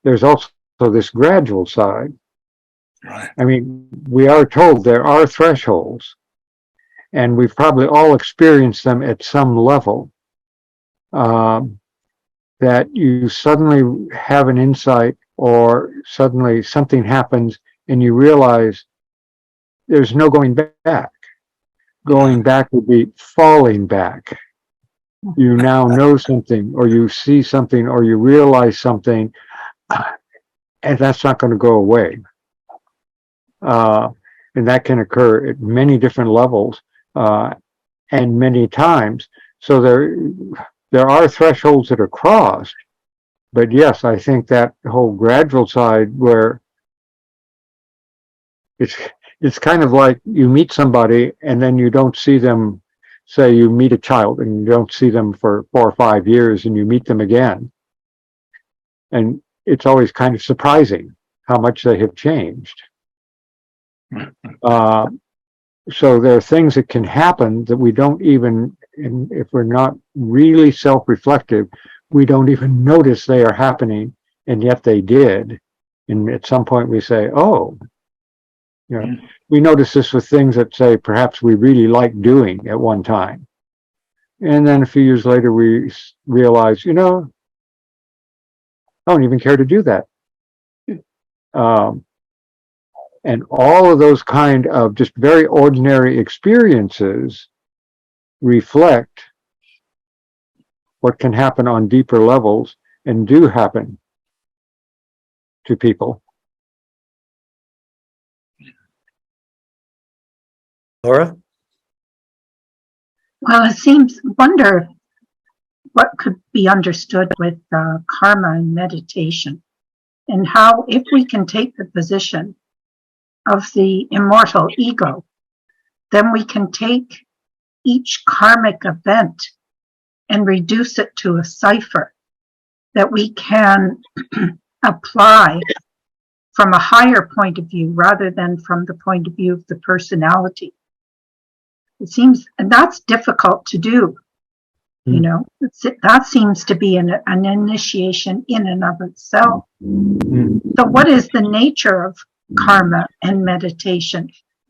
there's also this gradual side. Right. I mean, we are told there are thresholds, and we've probably all experienced them at some level, that you suddenly have an insight or suddenly something happens and you realize there's no going back. Going back would be falling back. You now know something, or you see something, or you realize something, and that's not going to go away. And that can occur at many different levels and many times. So there are thresholds that are crossed. But yes, I think that whole gradual side where it's kind of like you meet somebody and then you don't see them. Say you meet a child and you don't see them for 4 or 5 years and you meet them again. And it's always kind of surprising how much they have changed. So there are things that can happen that we don't even, if we're not really self-reflective, we don't even notice they are happening, and yet they did. And at some point we say, oh, You know, we notice this with things that say perhaps we really like doing at one time. And then a few years later, we realize, you know, I don't even care to do that. And all of those kind of just very ordinary experiences reflect what can happen on deeper levels and do happen to people. Laura? Well, it seems, wonder what could be understood with karma and meditation, and how, if we can take the position of the immortal ego, then we can take each karmic event and reduce it to a cipher that we can apply from a higher point of view rather than from the point of view of the personality. It seems, and that's difficult to do. You know, that seems to be an initiation in and of itself. So what is the nature of karma and meditation?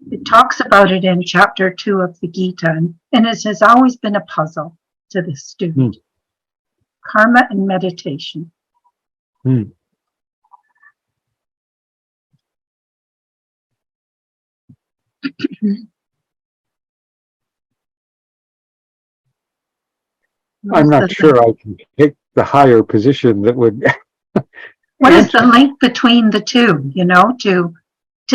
It talks about it in chapter 2 of the Gita, and it has always been a puzzle to the student. Karma and meditation. I'm not sure I can take the higher position that would. What is the link between the two, you know, to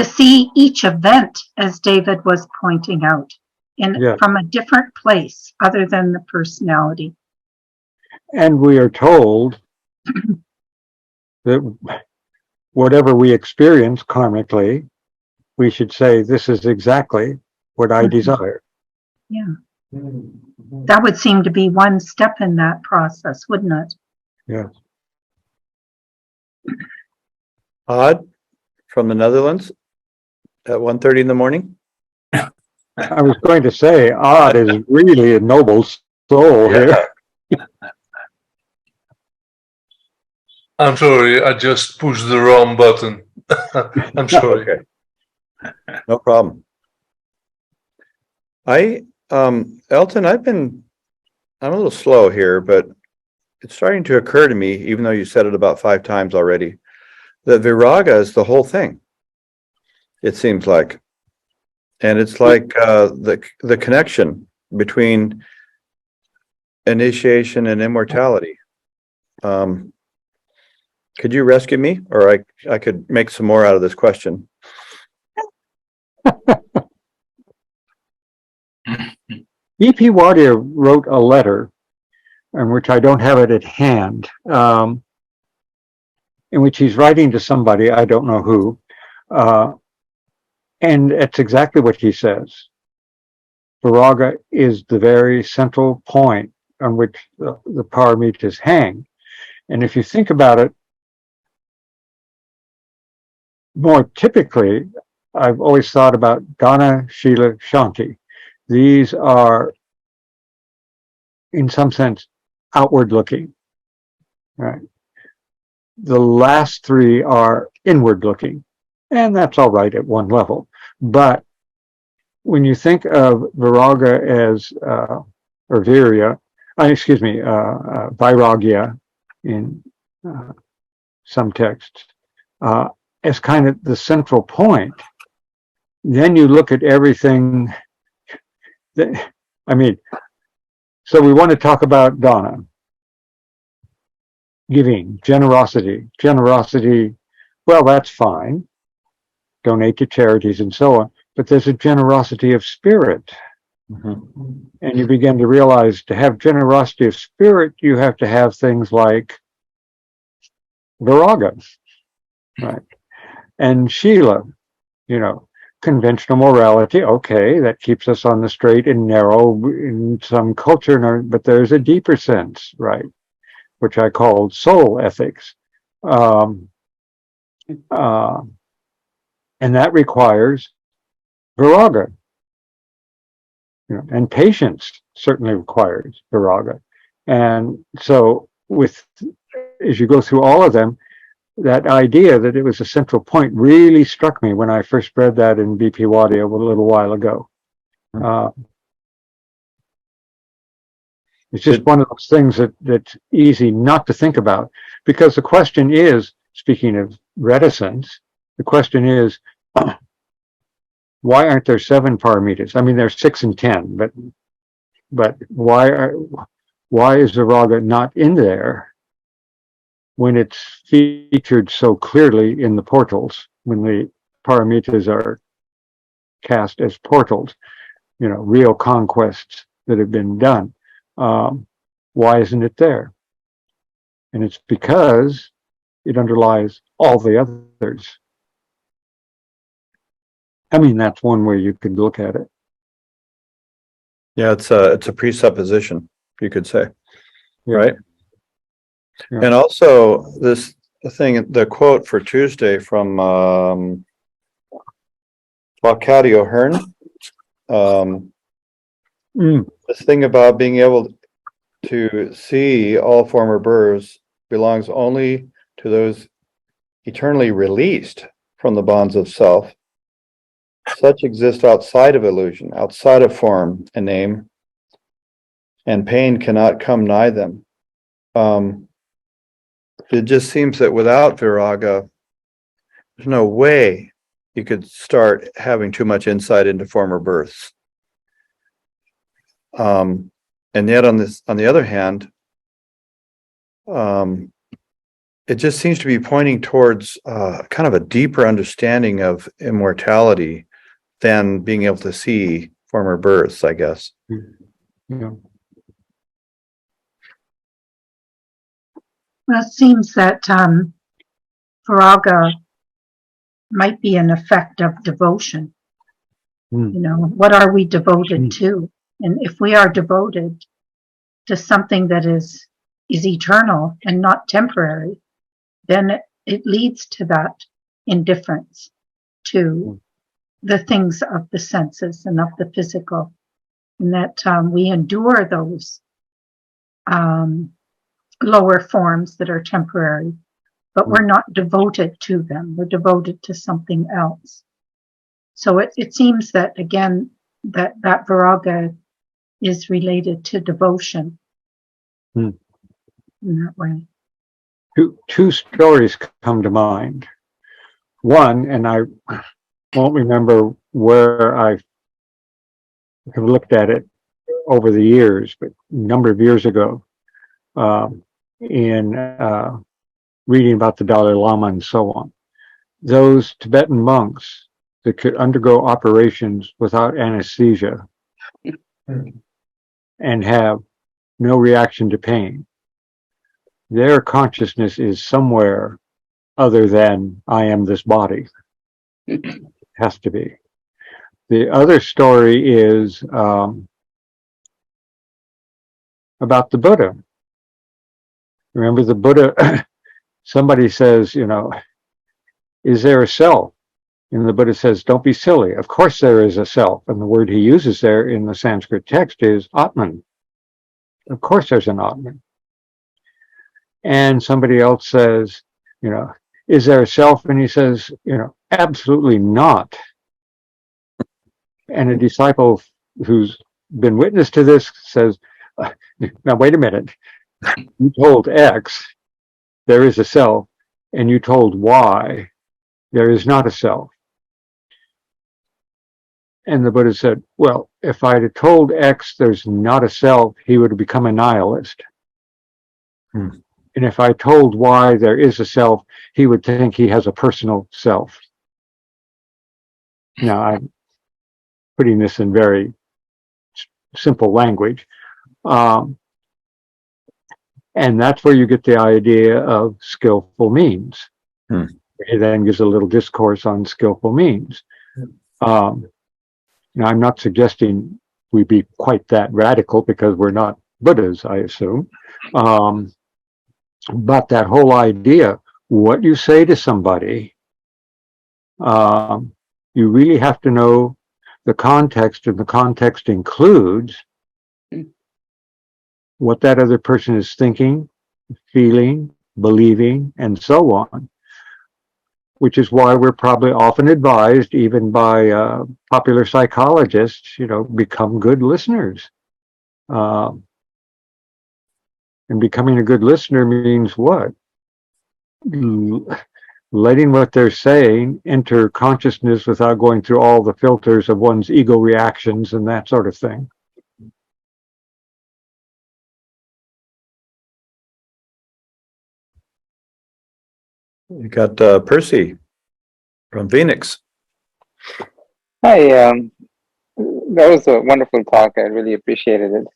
see each event, as David was pointing out, from a different place other than the personality? And we are told that whatever we experience karmically, we should say, this is exactly what I desire. Yeah. That would seem to be one step in that process, wouldn't it? Yes. Odd from the Netherlands at 1:30 in the morning. I was going to say, Odd is really a noble soul here. I'm sorry, I just pushed the wrong button. I'm sorry. Okay. No problem. Elton, I'm a little slow here, but it's starting to occur to me, even though you said it about 5 times already, that viraga is the whole thing. It seems like, and it's like the connection between initiation and immortality. Could you rescue me, or I could make some more out of this question? E.P. Wadia wrote a letter, in which I don't have it at hand, in which he's writing to somebody, I don't know who, and it's exactly what he says. Viraga is the very central point on which the paramitas hang. And if you think about it, more typically, I've always thought about Dana, Shila, Shanti. These are, in some sense, outward looking. Right? The last 3 are inward looking, and that's all right at one level. But when you think of viraga as, or virya, vairagya in some texts, as kind of the central point, then you look at everything that, so we want to talk about dana, giving, generosity. Well, that's fine. Donate to charities and so on. But there's a generosity of spirit. And you begin to realize, to have generosity of spirit, you have to have things like viraga, right? And Shila, conventional morality, okay, that keeps us on the straight and narrow in some culture, but there's a deeper sense, right, which I called soul ethics. And that requires viraga. And patience certainly requires viraga. And so as you go through all of them, that idea that it was a central point really struck me when I first read that in B.P. Waddy a little while ago. It's just one of those things that's easy not to think about, because the question is, speaking of reticence, the question is, why aren't there 7 paramitas? I mean, there's 6 and 10, but why is the raga not in there when it's featured so clearly in the portals, when the paramitas are cast as portals, real conquests that have been done? Why isn't it there? And it's because it underlies all the others. I mean, that's one way you could look at it. Yeah, it's a presupposition, you could say, Yeah. right? Yeah. And also the quote for Tuesday from Claudio Hearn, this thing about being able to see all former births belongs only to those eternally released from the bonds of self. Such exist outside of illusion, outside of form and name, and pain cannot come nigh them. It just seems that without viraga, there's no way you could start having too much insight into former births. And yet on the other hand, it just seems to be pointing towards kind of a deeper understanding of immortality than being able to see former births, I guess. Yeah. Well, it seems that viraga might be an effect of devotion. What are we devoted to? And if we are devoted to something that is eternal and not temporary, then it leads to that indifference to the things of the senses and of the physical, and that we endure those lower forms that are temporary, but we're not devoted to them. We're devoted to something else. So it seems that, again, that viraga is related to devotion in that way. Two stories come to mind. One, and I won't remember where I have looked at it over the years, but a number of years ago, in reading about the Dalai Lama and so on. Those Tibetan monks that could undergo operations without anesthesia and have no reaction to pain, their consciousness is somewhere other than I am this body. It has to be. The other story is about the Buddha. Remember the Buddha, somebody says, is there a self? And the Buddha says, don't be silly. Of course there is a self. And the word he uses there in the Sanskrit text is Atman. Of course there's an Atman. And somebody else says, is there a self? And he says, absolutely not. And a disciple who's been witness to this says, now wait a minute. You told X there is a self, and you told Y there is not a self. And the Buddha said, well, if I'd have told X there's not a self, he would have become a nihilist. And if I told Y there is a self, he would think he has a personal self. Now, I'm putting this in very simple language. And that's where you get the idea of skillful means. He then gives a little discourse on skillful means. Now, I'm not suggesting we be quite that radical because we're not Buddhas, I assume. But that whole idea, what you say to somebody, you really have to know the context, and the context includes what that other person is thinking, feeling, believing, and so on. which is why we're probably often advised, even by popular psychologists, become good listeners. And becoming a good listener means what? Letting what they're saying enter consciousness without going through all the filters of one's ego reactions and that sort of thing. You got Percy from Phoenix. Hi, that was a wonderful talk. I really appreciated it.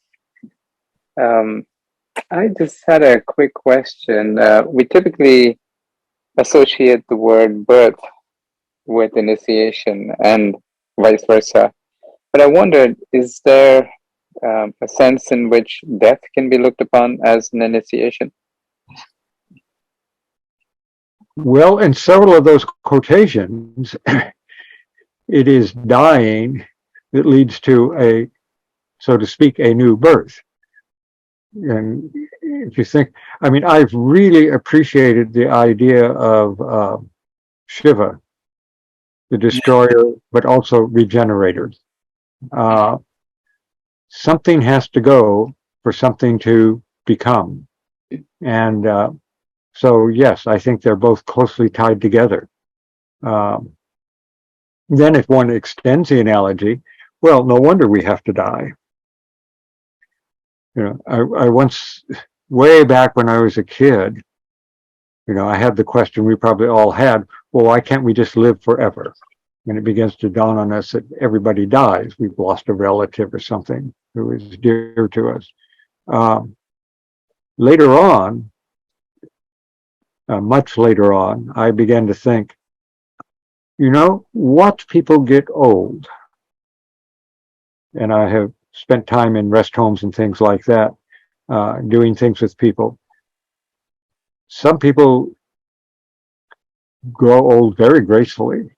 I just had a quick question. We typically associate the word birth with initiation and vice versa. But I wondered, is there a sense in which death can be looked upon as an initiation? Well, in several of those quotations, it is dying that leads to a, so to speak, a new birth. And if you think, I've really appreciated the idea of Shiva, the destroyer, but also regenerator. Something has to go for something to become. And so, yes, I think they're both closely tied together. Then if one extends the analogy, well, no wonder we have to die. I once, way back when I was a kid, I had the question we probably all had, well, why can't we just live forever? And it begins to dawn on us that everybody dies. We've lost a relative or something who is dear to us. Later on, much later on, I began to think, watch people get old. And I have spent time in rest homes and things like that, doing things with people. Some people grow old very gracefully,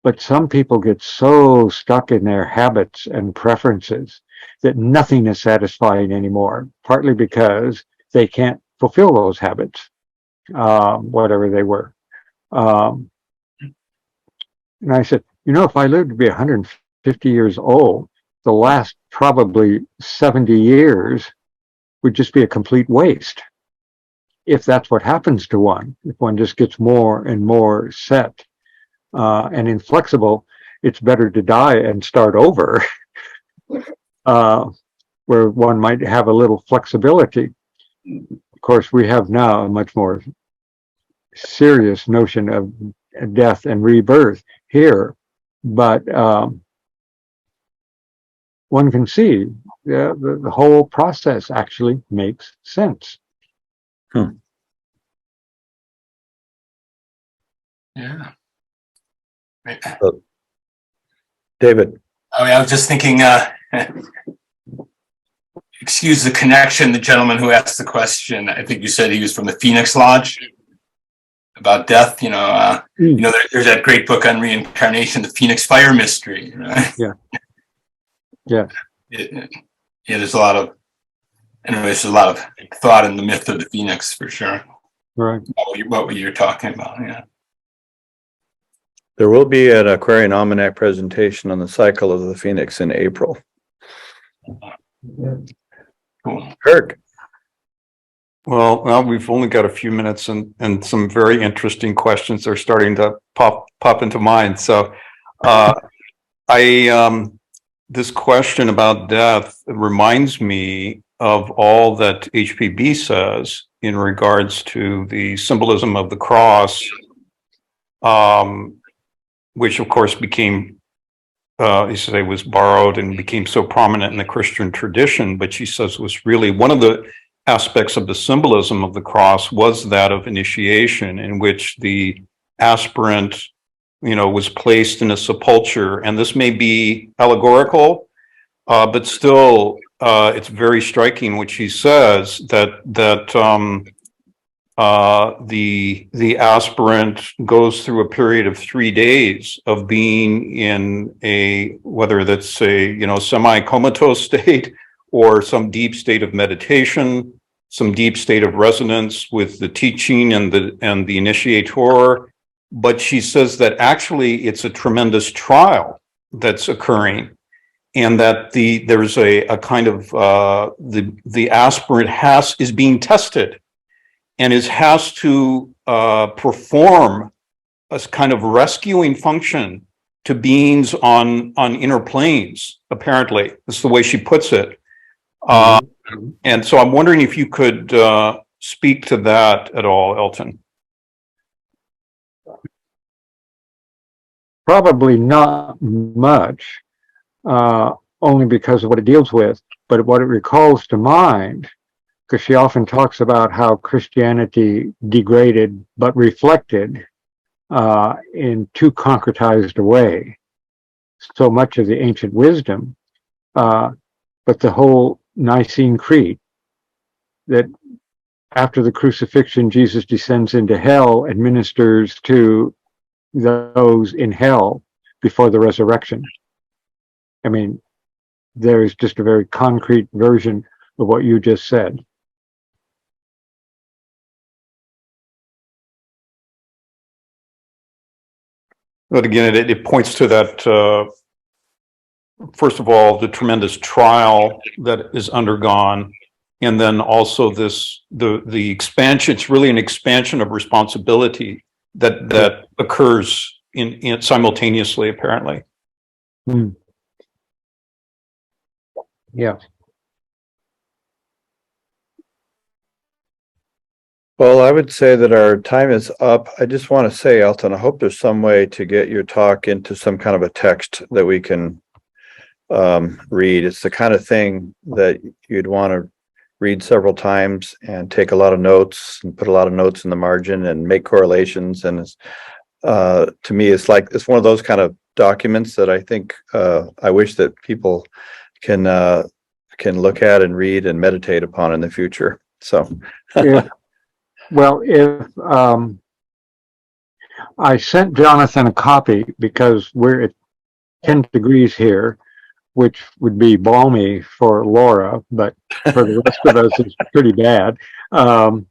but some people get so stuck in their habits and preferences that nothing is satisfying anymore, partly because they can't fulfill those habits, whatever they were. And I said, if I live to be 150 years old, the last probably 70 years would just be a complete waste. If that's what happens to one, if one just gets more and more set and inflexible, it's better to die and start over, where one might have a little flexibility. Of course, we have now a much more serious notion of death and rebirth here, but one can see the whole process actually makes sense. Yeah. David. I was just thinking, excuse the connection, the gentleman who asked the question, I think you said he was from the Phoenix Lodge about death. There's that great book on reincarnation, The Phoenix Fire Mystery. Yeah. Yeah. There's a lot of thought in the myth of the Phoenix for sure. Right. What you're talking about, yeah. There will be an Aquarian Almanac presentation on the cycle of the Phoenix in April. Cool. Kirk. Well, now we've only got a few minutes and some very interesting questions are starting to pop into mind. So this question about death reminds me of all that HPB says in regards to the symbolism of the cross, which of course became, was borrowed and became so prominent in the Christian tradition, but she says was really one of the aspects of the symbolism of the cross was that of initiation, in which the aspirant, was placed in a sepulcher. And this may be allegorical, but still, it's very striking what she says, that the aspirant goes through a period of 3 days of being in whether that's a semi-comatose state or some deep state of meditation, some deep state of resonance with the teaching and the initiator, but she says that actually it's a tremendous trial that's occurring, and that there's a kind of the aspirant is being tested and has to perform a kind of rescuing function to beings on inner planes. Apparently, that's the way she puts it. And so I'm wondering if you could speak to that at all, Elton. Probably not much, only because of what it deals with, but what it recalls to mind, because she often talks about how Christianity degraded but reflected in too concretized a way so much of the ancient wisdom, but the whole Nicene Creed, that after the crucifixion, Jesus descends into hell and ministers to those in hell before the resurrection. I mean, there is just a very concrete version of what you just said. But again, it points to that, first of all, the tremendous trial that is undergone, and then also the expansion. It's really an expansion of responsibility that occurs in simultaneously, apparently. Yeah. Well, I would say that our time is up. I just want to say, Elton, I hope there's some way to get your talk into some kind of a text that we can read. It's the kind of thing that you'd want to read several times and take a lot of notes and put a lot of notes in the margin and make correlations. And it's, to me, it's one of those kind of documents that I think I wish that people can look at and read and meditate upon in the future. So. If I sent Jonathan a copy because we're at 10 degrees here, which would be balmy for Laura, but for the rest of us, it's pretty bad. And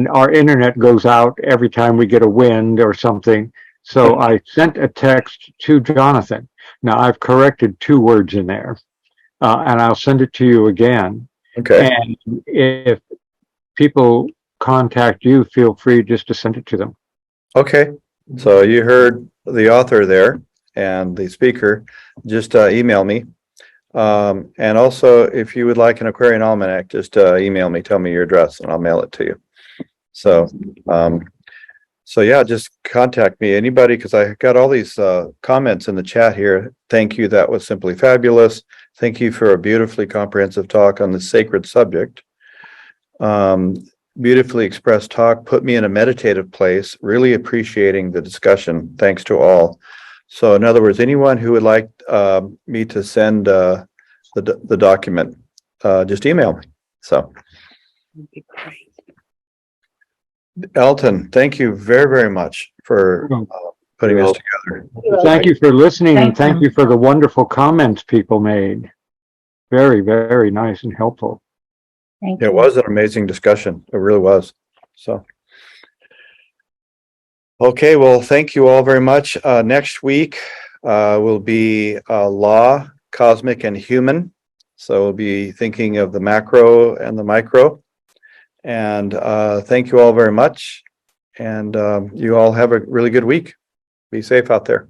our internet goes out every time we get a wind or something. So I sent a text to Jonathan. Now I've corrected 2 words in there, and I'll send it to you again. Okay. And if people contact you, feel free just to send it to them. Okay. So you heard the author there and the speaker. Just email me. And also, if you would like an Aquarian Almanac, just email me, tell me your address, and I'll mail it to you. So, yeah, just contact me, anybody, because I got all these comments in the chat here. Thank you. That was simply fabulous. Thank you for a beautifully comprehensive talk on this sacred subject. Beautifully expressed talk, put me in a meditative place, really appreciating the discussion. Thanks to all. So in other words, anyone who would like me to send the document, just email me. So That'd be great. Elton, thank you very, very much for putting this together. Thank you for listening, and Thank thank you for the wonderful comments people made. Very, very nice and helpful. Thank It you. was an amazing discussion. It really was. So. Okay, well, thank you all very much. Next week will be law, cosmic, and human. So we'll be thinking of the macro and the micro. And thank you all very much. And you all have a really good week. Be safe out there.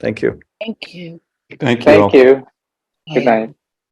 Thank you. Thank you. Thank you. Thank you. Bye. Good night.